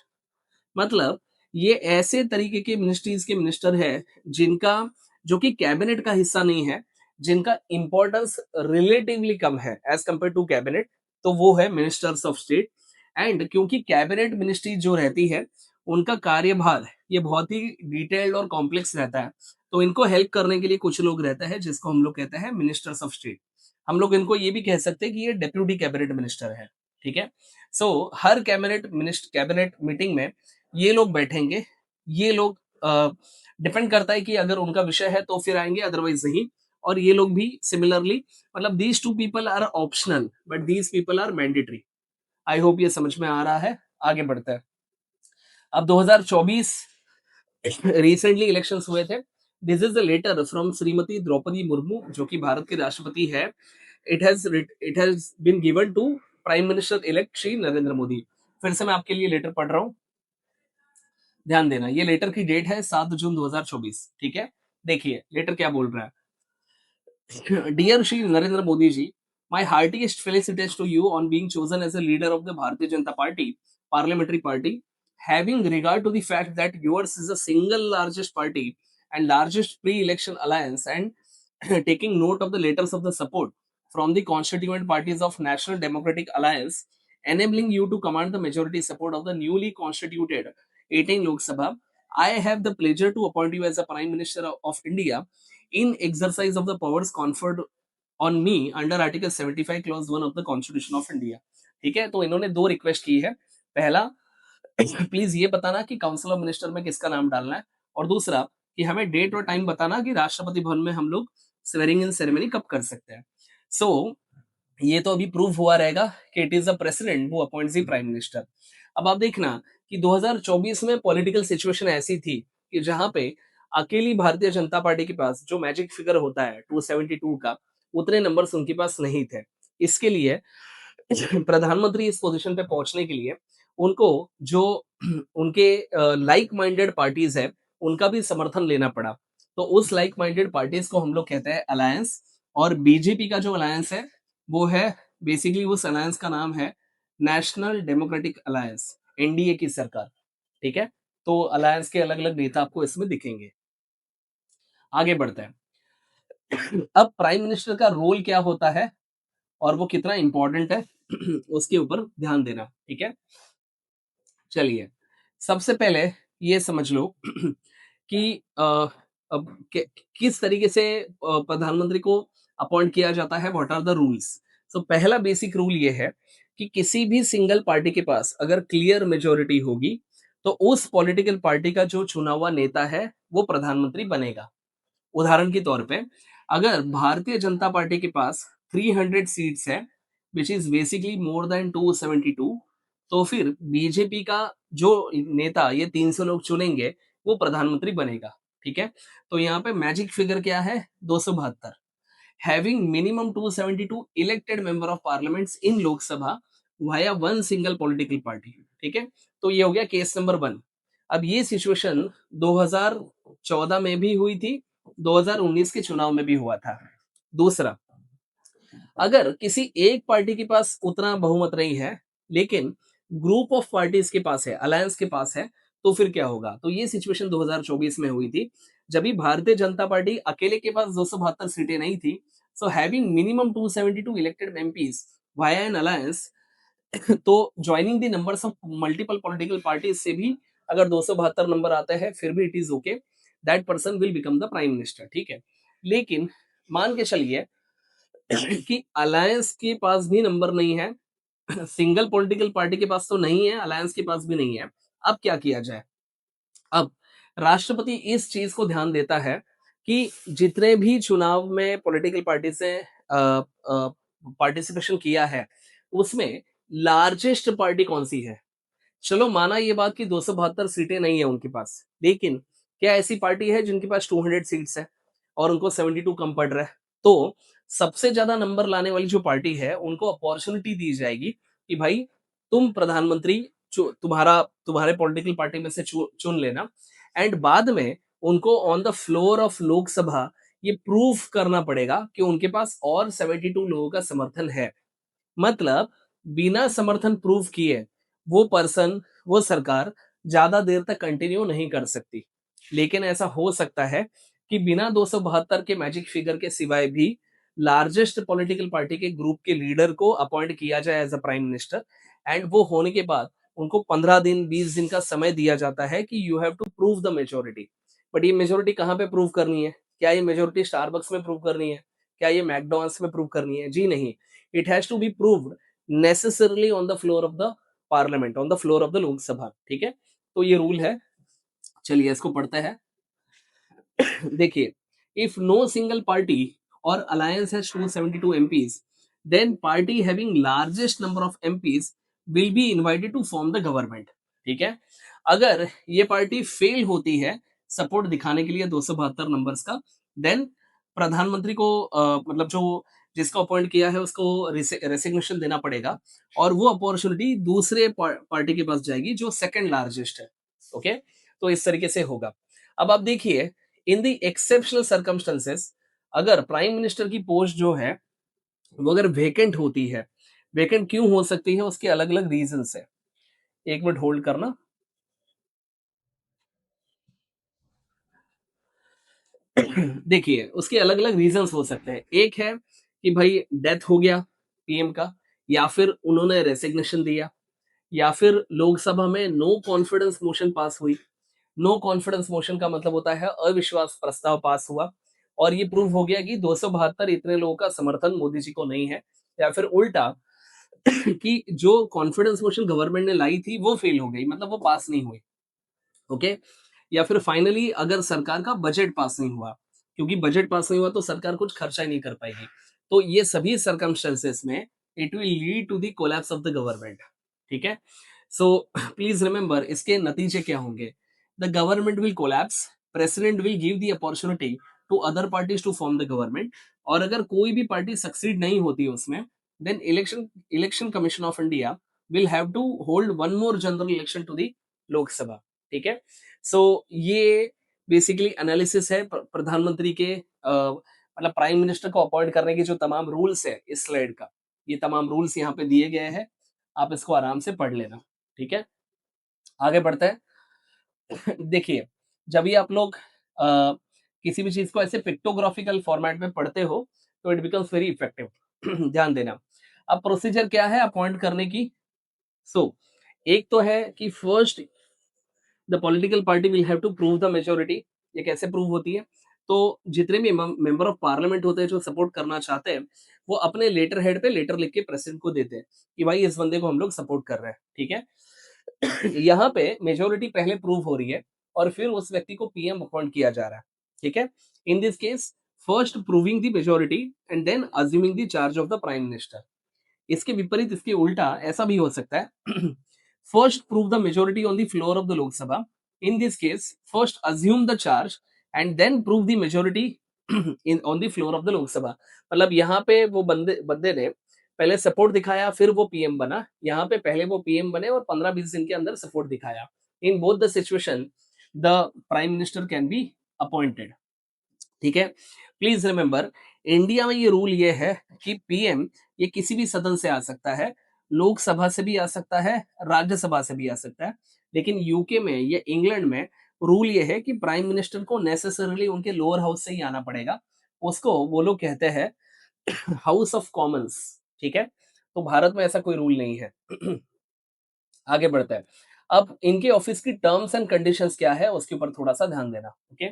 Speaker 1: मतलब ये ऐसे तरीके के मिनिस्ट्रीज के मिनिस्टर है जिनका, जो कि कैबिनेट का हिस्सा नहीं है, जिनका इंपॉर्टेंस रिलेटिवली कम है एज कंपेयर टू कैबिनेट, तो वो है मिनिस्टर्स ऑफ स्टेट। एंड क्योंकि कैबिनेट मिनिस्ट्री जो रहती है उनका कार्यभार ये बहुत ही डिटेल्ड और कॉम्प्लेक्स रहता है, तो इनको हेल्प करने के लिए कुछ लोग रहते हैं जिसको हम लोग कहते हैं मिनिस्टर्स ऑफ स्टेट। हम लोग इनको ये भी कह सकते हैं कि ये डेप्यूटी कैबिनेट मिनिस्टर है। ठीक है, सो हर कैबिनेट मीटिंग में ये लोग बैठेंगे। ये लोग डिपेंड करता है कि अगर उनका विषय है तो फिर आएंगे, अदरवाइज नहीं। और ये लोग भी सिमिलरली, मतलब these two people are optional but these people are mandatory. I hope ये समझ में आ रहा है। आगे बढ़ते हैं। अब 2024 रिसेंटली इलेक्शंस हुए थे। This is the letter from Shrimati Draupadi Murmu जो कि भारत के राष्ट्रपति है। It has been given to prime minister elect Shri Narendra Modi. फिर से मैं आपके लिए लेटर पढ़ रहा हूँ, ध्यान देना। ये लेटर की डेट है 7 जून 2024। ठीक है, देखिए लेटर क्या बोल रहा है। Dear Shri Narendra Modi ji, my heartiest felicitations to you on being chosen as a leader of the Bharatiya Janata Party, parliamentary party. Having regard to the fact that yours is the single largest party and largest pre-election alliance, and taking note of the letters of the support from the constituent parties of National Democratic Alliance, enabling you to command the majority support of the newly constituted 18 Lok Sabha, I have the pleasure to appoint you as the Prime Minister of India in exercise of the powers conferred on me under Article 75 Clause 1 of the Constitution of India। ठीक है, तो इन्होंने दो request की है। पहला, please ये बताना कि काउंसिल ऑफ मिनिस्टर में किसका नाम डालना है, और दूसरा कि हमें डेट और टाइम बताना कि राष्ट्रपति भवन में हम लोग स्वेरिंग इन सेरेमनी कब कर सकते हैं। सो ये तो अभी प्रूव हुआ रहेगा कि it is the president who appoints the prime minister. अब आप देखना कि 2024 में पॉलिटिकल सिचुएशन ऐसी थी कि जहां पे अकेली भारतीय जनता पार्टी के पास जो मैजिक फिगर होता है 272 का, उतने नंबर्स उनके पास नहीं थे। इसके लिए प्रधानमंत्री इस पोजीशन पे पहुंचने के लिए उनको जो उनके लाइक माइंडेड पार्टीज है उनका भी समर्थन लेना पड़ा। तो उस लाइक माइंडेड पार्टीज को हम लोग कहते हैं अलायंस। और बीजेपी का जो अलायंस है वो है, बेसिकली उस अलायंस का नाम है नेशनल डेमोक्रेटिक अलायंस, एनडीए की सरकार। ठीक है, तो अलायंस के अलग अलग नेता आपको इसमें दिखेंगे। आगे बढ़ते हैं। अब प्राइम मिनिस्टर का रोल क्या होता है और वो कितना इंपॉर्टेंट है उसके ऊपर ध्यान देना। ठीक है, चलिए सबसे पहले ये समझ लो कि अब किस तरीके से प्रधानमंत्री को अपॉइंट किया जाता है, व्हाट आर द रूल्स। तो पहला बेसिक रूल ये है कि किसी भी सिंगल पार्टी के पास अगर क्लियर मेजोरिटी होगी तो उस पॉलिटिकल पार्टी का जो चुना हुआ नेता है वो प्रधानमंत्री बनेगा। उदाहरण के तौर पे अगर भारतीय जनता पार्टी के पास 300 सीट्स है, which is basically more than 272, तो फिर बीजेपी का जो नेता ये 300 लोग चुनेंगे वो प्रधानमंत्री बनेगा। ठीक है, तो यहाँ पे मैजिक फिगर क्या है, 272। Having minimum 272 elected member of parliaments in Lok Sabha via one single political party. ठीक है, तो ये हो गया केस नंबर 1। अब ये सिचुएशन 2014 में भी हुई थी, 2019 के चुनाव में भी हुआ था। दूसरा, अगर किसी एक पार्टी के पास उतना बहुमत नहीं है लेकिन ग्रुप ऑफ पार्टीज के पास है, अलायंस के पास है, तो फिर क्या होगा। तो ये सिचुएशन 2024 में हुई थी जब भी भारतीय जनता पार्टी अकेले के पास 272 सीटें नहीं थी। So having minimum 272 elected MPs via an alliance, तो joining the numbers of multiple political parties से भी अगर 272 नंबर आता है फिर भी it is okay, that person will become the prime minister, ठीक है। लेकिन मान के चलिए कि अलायंस के पास भी नंबर नहीं है, सिंगल पॉलिटिकल पार्टी के पास तो नहीं है, अलायंस के पास भी नहीं है। अब क्या किया जाए? अब राष्ट्रपति इस चीज को ध्यान देता है कि जितने भी चुनाव में पॉलिटिकल पार्टी से पार्टिसिपेशन किया है उसमें लार्जेस्ट पार्टी कौन सी है। चलो माना ये बात कि 272 सीटें नहीं है उनके पास, लेकिन क्या ऐसी पार्टी है जिनके पास 200 सीट्स है और उनको 72 कम पड़ रहा है? तो सबसे ज्यादा नंबर लाने वाली जो पार्टी है उनको अपॉर्चुनिटी दी जाएगी कि भाई तुम प्रधानमंत्री तुम्हारा तुम्हारे पॉलिटिकल पार्टी में से चुन लेना। एंड बाद में उनको on the floor of Lok Sabha ये प्रूफ करना पड़ेगा कि उनके पास और 72 लोगों का समर्थन है। मतलब बिना समर्थन प्रूफ किए वो पर्सन, वो सरकार ज्यादा देर तक कंटिन्यू नहीं कर सकती। लेकिन ऐसा हो सकता है कि बिना 272 के मैजिक फिगर के सिवाय भी लार्जेस्ट पॉलिटिकल पार्टी के ग्रुप के लीडर को अपॉइंट किया जाए as a prime minister. And वो होने के बाद उनको 15 दिन 20 दिन का समय दिया जाता है कि you have to prove the majority. But ये मेजोरिटी कहाँ पे प्रूव करनी है? क्या ये मेजोरिटी स्टारबक्स में प्रूव करनी है? क्या ये मैकडोनल्ड्स में प्रूव करनी है? जी नहीं। It has to be proved necessarily on the floor of the parliament, on the floor of the Lok Sabha, ठीक है। तो ये रूल है। चलिए इसको पढ़ते हैं। देखिए, इफ नो सिंगल पार्टी और alliance has 272 MPs, then party having largest number of MPs will be invited to form the government, ठीक है। अगर ये पार्टी फेल होती है सपोर्ट दिखाने के लिए 272 नंबर्स का, देन प्रधानमंत्री को मतलब जो जिसको अपॉइंट किया है उसको रेसिग्नेशन देना पड़ेगा और वो अपॉर्चुनिटी दूसरे पार्टी के पास जाएगी जो सेकंड लार्जेस्ट है। ओके, तो इस तरीके से होगा। अब आप देखिए, इन द एक्सेप्शनल सर्कमस्टेंसेस अगर प्राइम मिनिस्टर की पोस्ट जो है वो अगर वेकेंट होती है, वेकेंट क्यों हो सकती है उसके अलग अलग रीजंस है। एक मिनट होल्ड करना। देखिए उसके अलग अलग रीजंस हो सकते हैं। एक है कि भाई डेथ हो गया पीएम का, या फिर उन्होंने रेसिग्नेशन दिया, या फिर लोकसभा में नो कॉन्फिडेंस मोशन पास हुई। नो कॉन्फिडेंस मोशन का मतलब होता है अविश्वास प्रस्ताव पास हुआ और ये प्रूव हो गया कि 272 इतने लोगों का समर्थन मोदी जी को नहीं है। या फिर उल्टा कि जो कॉन्फिडेंस मोशन गवर्नमेंट ने लाई थी वो फेल हो गई, मतलब वो पास नहीं हुई। ओके, या फिर फाइनली अगर सरकार का बजट पास नहीं हुआ, क्योंकि बजट पास नहीं हुआ तो सरकार कुछ खर्चा ही नहीं कर पाएगी। तो ये सभी सर्कमस्टेंसेस में it will lead to the collapse of the government, ठीक है। सो प्लीज रिमेंबर इसके नतीजे क्या होंगे। The government will collapse, president will give the opportunity to other parties to form the government, और अगर कोई भी पार्टी सक्सीड नहीं होती है उसमें, then election commission of India will have to hold one more general election to the Lok Sabha, ठीक है। सो ये बेसिकली एनालिसिस है प्रधानमंत्री के मतलब प्राइम मिनिस्टर को अपॉइंट करने के जो तमाम रूल्स है इस स्लाइड का। ये तमाम रूल्स यहाँ पे दिए गए हैं, आप इसको आराम से पढ़ लेना, ठीक है। आगे बढ़ते हैं। देखिए, जब ये आप लोग किसी भी चीज को ऐसे पिक्टोग्राफिकल फॉर्मेट में पढ़ते हो तो इट बिकम्स वेरी इफेक्टिव। ध्यान देना। अब प्रोसीजर क्या है अपॉइंट करने की। सो एक तो है कि first the political party will have to prove the majority. ये कैसे प्रूव होती है? तो जितने भी मेंबर ऑफ पार्लियामेंट होते हैं जो सपोर्ट करना चाहते हैं, वो अपने लेटर हेड पे लेटर लिख के प्रेसिडेंट को देते हैं कि भाई इस बंदे को हम लोग सपोर्ट कर रहे हैं, ठीक है। यहाँ पे मेजोरिटी पहले प्रूव हो रही है और फिर उस व्यक्ति को पीएम अपॉइंट किया जा रहा है, ठीक है। In this case first proving the majority and then assuming the charge of the prime minister. इसके विपरीत, इसके उल्टा ऐसा भी हो सकता है। First prove the majority on the floor of the Lok Sabha. In this case first assume the charge and then prove the majority in on the floor of the Lok Sabha. मतलब यहाँ पे वो बंदे बंदे ने पहले सपोर्ट दिखाया फिर वो पीएम बना, यहाँ पे पहले वो पीएम बने और 15-20 दिन के अंदर सपोर्ट दिखाया। In both the situation the prime minister can be appointed, ठीक है। प्लीज रिमेंबर, इंडिया में ये रूल ये है कि पीएम ये किसी भी सदन से आ सकता है, लोकसभा से भी आ सकता है, राज्यसभा से भी आ सकता है। लेकिन यूके में या इंग्लैंड में रूल ये है कि प्राइम मिनिस्टर को नेसेसरली उनके लोअर हाउस से ही आना पड़ेगा। उसको वो लोग कहते हैं हाउस ऑफ कॉमन्स, ठीक है। तो भारत में ऐसा कोई रूल नहीं है। आगे बढ़ते हैं। अब इनके ऑफिस की टर्म्स एंड कंडीशंस क्या है उसके ऊपर थोड़ा-सा ध्यान देना, ओके?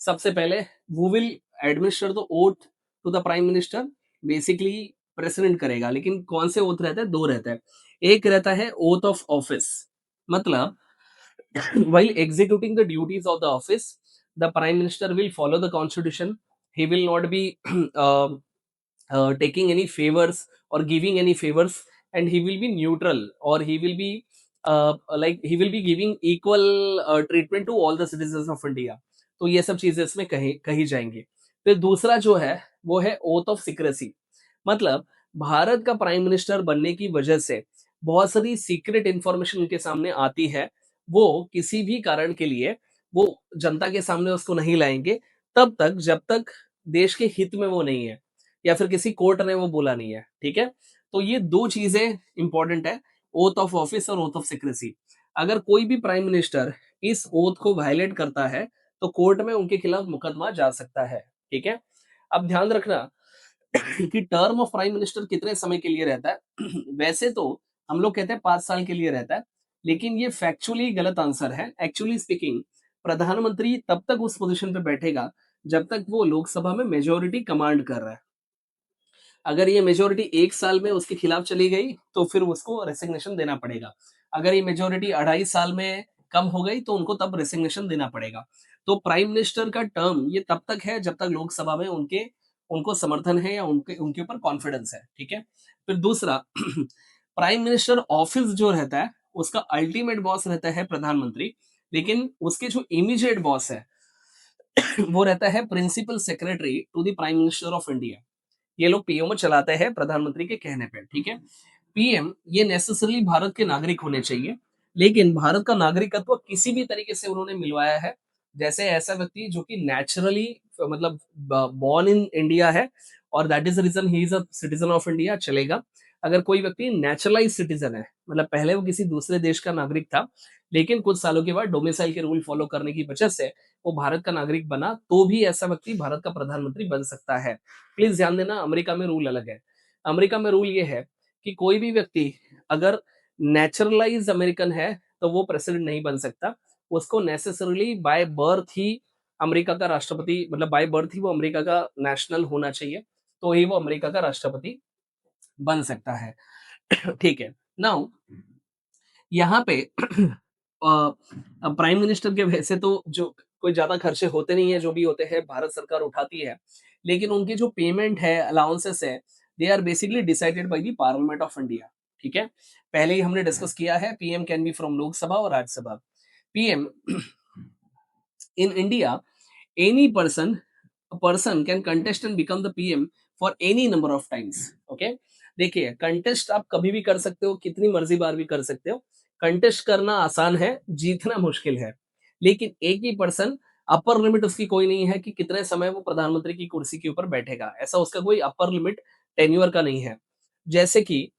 Speaker 1: सबसे पहले who will administer the oath to the prime minister? Basically president करेगा, लेकिन कौन से ओथ रहते हैं? 2 रहते हैं। एक रहता है ओथ ऑफ ऑफिस, मतलब while executing the duties of the office, the prime minister will follow the constitution. He will not be taking any favors or giving any favors, and he will be neutral, or he will be like he will be giving equal treatment to all the citizens of India. तो ये सब चीजें इसमें कही कही जाएंगी। फिर दूसरा जो है वो है ओथ ऑफ सिक्रेसी, मतलब भारत का प्राइम मिनिस्टर बनने की वजह से बहुत सारी सीक्रेट इंफॉर्मेशन उनके सामने आती है, वो किसी भी कारण के लिए वो जनता के सामने उसको नहीं लाएंगे तब तक जब तक देश के हित में वो नहीं है, या फिर किसी कोर्ट ने वो बोला नहीं है, ठीक है? तो ये 2 चीज़ें इम्पोर्टेंट है, ओथ ऑफ ऑफिस और ओथ ऑफ सीक्रेसी। अगर कोई भी प्राइम मिनिस्टर इस ओथ को वायलेट करता है, तो कोर्ट में उनके खिलाफ मुकदमा जा सकता है, ठीक है? अब ध्यान रखना कि टर्म ऑफ प्राइम मिनिस्टर कितने समय के लिए रहता है? वैसे तो हम लोग कहते हैं 5 साल के लिए रहता है, लेकिन ये फैक्चुअली गलत आंसर है। एक्चुअली स्पीकिंग, प्रधानमंत्री तब तक उस पोज़ीशन पे बैठेगा, जब तक वो लोकसभा में मेजॉरिटी कमांड कर रहा है। अगर ये मेजॉरिटी 1 साल में उसके खिलाफ चली गई, तो फिर उसको रेजिग्नेशन देना पड़ेगा। अगर ये मेजॉरिटी 2.5 साल में कम हो गई, तो उनको तब रेजिग्नेशन देना पड़ेगा। तो प्राइम मिनिस्टर का टर्म ये तब तक है जब तक लोकसभा में उनके उनको समर्थन है या उनके उनके ऊपर कॉन्फिडेंस है, ठीक है? फिर दूसरा प्राइम मिनिस्टर ऑफिस जो रहता है, उसका अल्टीमेट बॉस रहता है प्रधानमंत्री, लेकिन उसके जो इमीडिएट बॉस है, वो रहता है principal secretary to the prime minister of India. ये लोग पीएमओ चलाते हैं प्रधानमंत्री के कहने पे, ठीक है? पीएम ये नेसेसरली भारत के नागरिक होने चाहिए, लेकिन भारत का नागरिकत्व किसी भी तरीके से उन्होंने मिलवाया है। जैसे ऐसा व्यक्ति जो कि नेचुरली मतलब बॉर्न इन इंडिया है और that is the reason he is a citizen of India, चलेगा। अगर कोई व्यक्ति नेचुरलाइज सिटीजन है, मतलब पहले वो किसी दूसरे देश का नागरिक था, लेकिन कुछ सालों के बाद डोमिसाइल के रूल फॉलो करने की वजह से वो भारत का नागरिक बना, तो भी ऐसा व्यक्ति भारत का प्रधानमंत्री बन सकता है। प्लीज ध्यान देना, अमेरिका में रूल अलग है। अमेरिका में रूल ये है कि कोई भी व्यक्ति अगर नेचुरलाइज अमेरिकन है, तो वो प्रेसिडेंट नहीं बन सकता। उसको necessarily by birth he America का राष्ट्रपति, मतलब बाय बर्थ ही वो अमेरिका का नेशनल होना चाहिए, तो ही वो अमेरिका का राष्ट्रपति बन सकता है। ठीक है। नाउ यहाँ पे प्राइम मिनिस्टर के वैसे तो जो कोई ज्यादा खर्चे होते नहीं है, जो भी होते हैं भारत सरकार उठाती है, लेकिन उनकी जो पेमेंट है, अलाउंसेस है, they are basically decided by the parliament of India, ठीक है? पहले ही हमने डिस्कस किया है, PM can be from Lok Sabha और Rajya Sabha. PM in India, any person can contest and become the PM for any number of times, okay? देखिए, contest आप कभी भी कर सकते हो, कितनी मर्जी बार भी कर सकते हो। कंटेस्ट करना आसान है, जीतना मुश्किल है। लेकिन एक ही पर्सन, अपर लिमिट उसकी कोई नहीं है कि कितने समय वो प्रधानमंत्री की कुर्सी के ऊपर बैठेगा, ऐसा उसका कोई अपर लिमिट टेन्योर का नहीं है। जैसे कि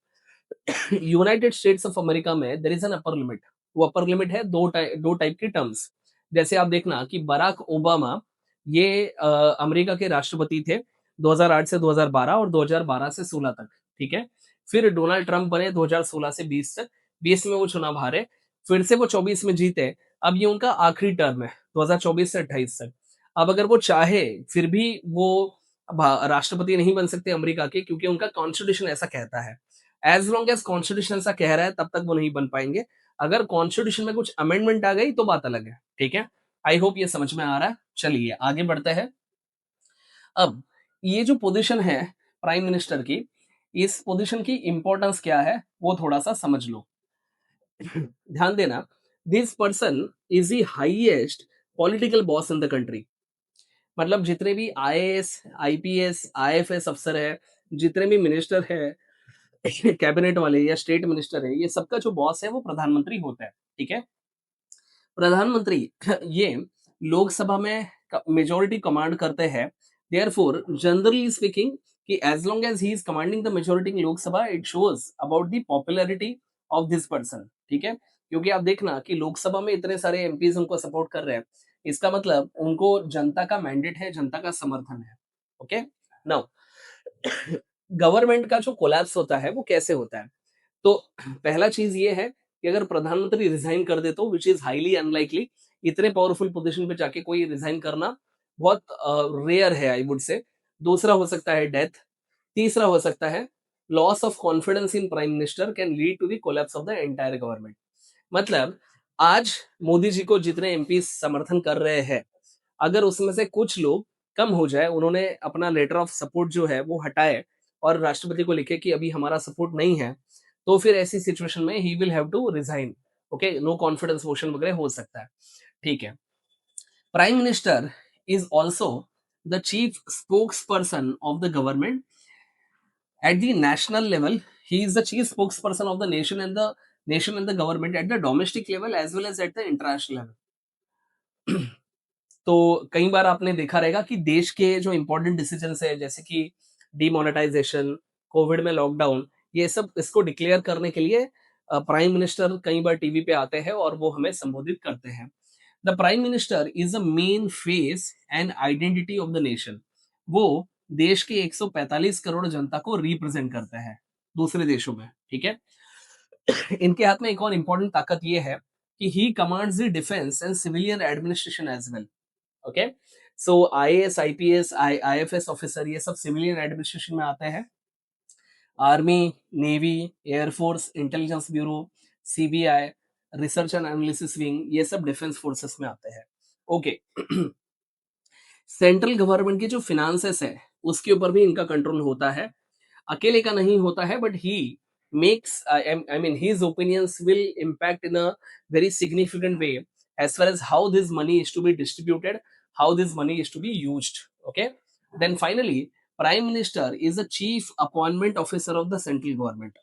Speaker 1: यूनाइटेड स्टेट्स ऑफ अमेरिका में there is an upper limit. वो अपर लिमिट है दो टाइप की टर्म्स। जैसे आप देखना कि बराक ओबामा ये अमेरिका के राष्ट्रपति थे 2008 से 2012 और 2012 से 16 तक, ठीक है? फिर डोनाल्ड ट्रंप बने 2016 से 20 तक, 20 में वो चुनाव हारे, फिर से वो 24 में जीते। अब ये उनका आखिरी टर्म है 2024 से 28 तक। अब अगर वो चाहे, फिर भी वो राष्ट्रपति नहीं बन सकते अमेरिका के, क्योंकि उनका कॉन्स्टिट्यूशन ऐसा कहता है। एज लॉन्ग एज कॉन्स्टिट्यूशन ऐसा कह रहा है, तब तक वो नहीं बन पाएंगे। अगर कॉन्स्टिट्यूशन में कुछ अमेंडमेंट आ गई तो बात अलग है, ठीक है? आई होप ये समझ में आ रहा है। चलिए आगे बढ़ते हैं। अब ये जो पोजीशन है प्राइम मिनिस्टर की, इस पोजीशन की इंपॉर्टेंस क्या है वो थोड़ा सा समझ लो। ध्यान देना, this person is the highest political boss in the country. मतलब जितने भी आईएएस, आईपीएस, आईएफएस अफसर है, जितने भी मिनिस्टर है, कैबिनेट वाले या स्टेट मिनिस्टर है, ये सबका जो बॉस है वो प्रधानमंत्री होता है, ठीक है? प्रधानमंत्री ये लोकसभा में मेजोरिटी कमांड करते हैं। देयरफॉर जनरली स्पीकिंग, कि as long as he is commanding the majority in Lok Sabha, it shows about the popularity of this person, ठीक है? क्योंकि आप देखना कि लोकसभा में इतने सारे एमपीज उनको सपोर्ट कर रहे हैं, इसका मतलब उनको जनता का मैंडेट है, जनता का समर्थन है, ओके? नाउ गवर्नमेंट का जो कोलैप्स होता है वो कैसे होता है? तो पहला चीज ये है कि अगर प्रधानमंत्री रिजाइन कर दे तो विच इज हाईली अनलाइकली, इतने पावरफुल पोजीशन पे जाके कोई रिजाइन करना बहुत रेयर है आई वुड से। दूसरा हो सकता है डेथ। तीसरा हो सकता है loss of confidence in prime minister can lead to the collapse of the entire government. मतलब आज मोदी जी को जितने एमपी समर्थन कर रहे हैं, अगर उसमें से कुछ लोग कम हो जाए, उन्होंने अपना लेटर ऑफ सपोर्ट जो है वो हटाए और राष्ट्रपति को लिखे कि अभी हमारा सपोर्ट नहीं है, तो फिर ऐसी सिचुएशन में he will have to resign. Okay, no confidence motion वगैरह हो सकता है। ठीक है। Prime minister is also the chief spokesperson of the government at the national level. He is the chief spokesperson of the nation and the government at the domestic level as well as at the international level. तो कई बार आपने देखा रहेगा कि देश के जो important decision है, जैसे कि डिमोनेटाइजेशन, कोविड में लॉकडाउन, ये सब इसको डिक्लेयर करने के लिए प्राइम मिनिस्टर कई बार टीवी पे आते हैं और वो हमें संबोधित करते हैं। The prime minister is the main face and identity of the nation. वो देश के 145 करोड़ जनता को रिप्रेजेंट करते हैं दूसरे देशों में। ठीक है। इनके हाथ में एक और इंपॉर्टेंट ताकत ये है कि he commands the defence and civilian administration as well. Okay, so IAS, IPS, IFS officer, ये सब सिविलियन एडमिनिस्ट्रेशन में आते हैं। Army, navy, air force, intelligence bureau, CBI, research and analysis wing, ये सब डिफेंस फोर्सेस में आते हैं। ओके। सेंट्रल गवर्नमेंट की जो फिनांसेस है उसके ऊपर भी इनका कंट्रोल होता है। अकेले का नहीं होता है, but he makes, I mean his opinions will impact in a very significant way as far as how this money is to be distributed, how this money is to be used. Okay, then finally prime minister is the chief appointment officer of the central government.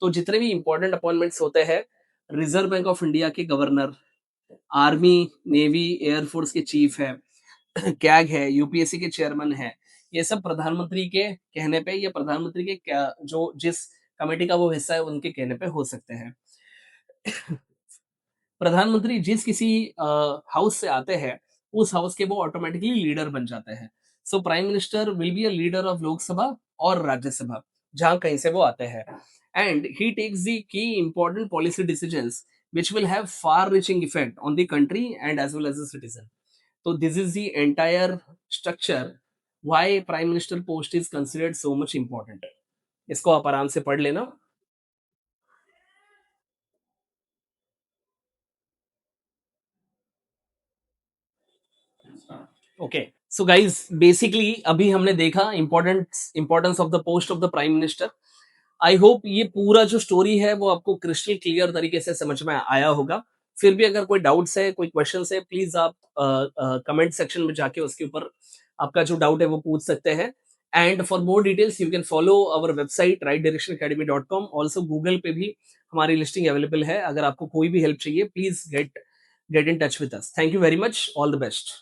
Speaker 1: तो जितने भी important appointments होते हैं, reserve bank of India के governor, army, navy, air force के chief है, CAG है, UPSC के चेयरमैन है, ये सब प्रधानमंत्री के कहने पे या प्रधानमंत्री के जो जिस कमेटी का वो हिस्सा है उनके कहने पे हो सकते हैं। प्रधानमंत्री जिस किसी हाउस से आते हैं, उस हाउस के वो ऑटोमेटिकली लीडर बन जाते हैं। So prime minister will be a leader of Lok Sabha और राज्यसभा, जहां कहीं से वो आते हैं, and he takes the key important policy decisions which will have far reaching effect on the country and as well as the citizen. So this is the entire structure why prime minister post is considered so much important. इसको आप आराम से पढ़ लेना। Okay, so guys basically अभी हमने देखा importance of the post of the prime minister. I hope ये पूरा जो स्टोरी है वो आपको क्रिस्टल क्लियर तरीके से समझ में आया होगा। फिर भी अगर कोई डाउट्स है, कोई क्वेश्चन है, प्लीज आप कमेंट सेक्शन में जाके उसके ऊपर आपका जो डाउट है वो पूछ सकते हैं। And for more details you can follow our website rightdirectionacademy.com। Also Google पे भी हमारी लिस्टिंग अवेलेबल है। अगर आपको कोई भी हेल्प चाहिए, please get in touch with us. Thank you very much, all the best.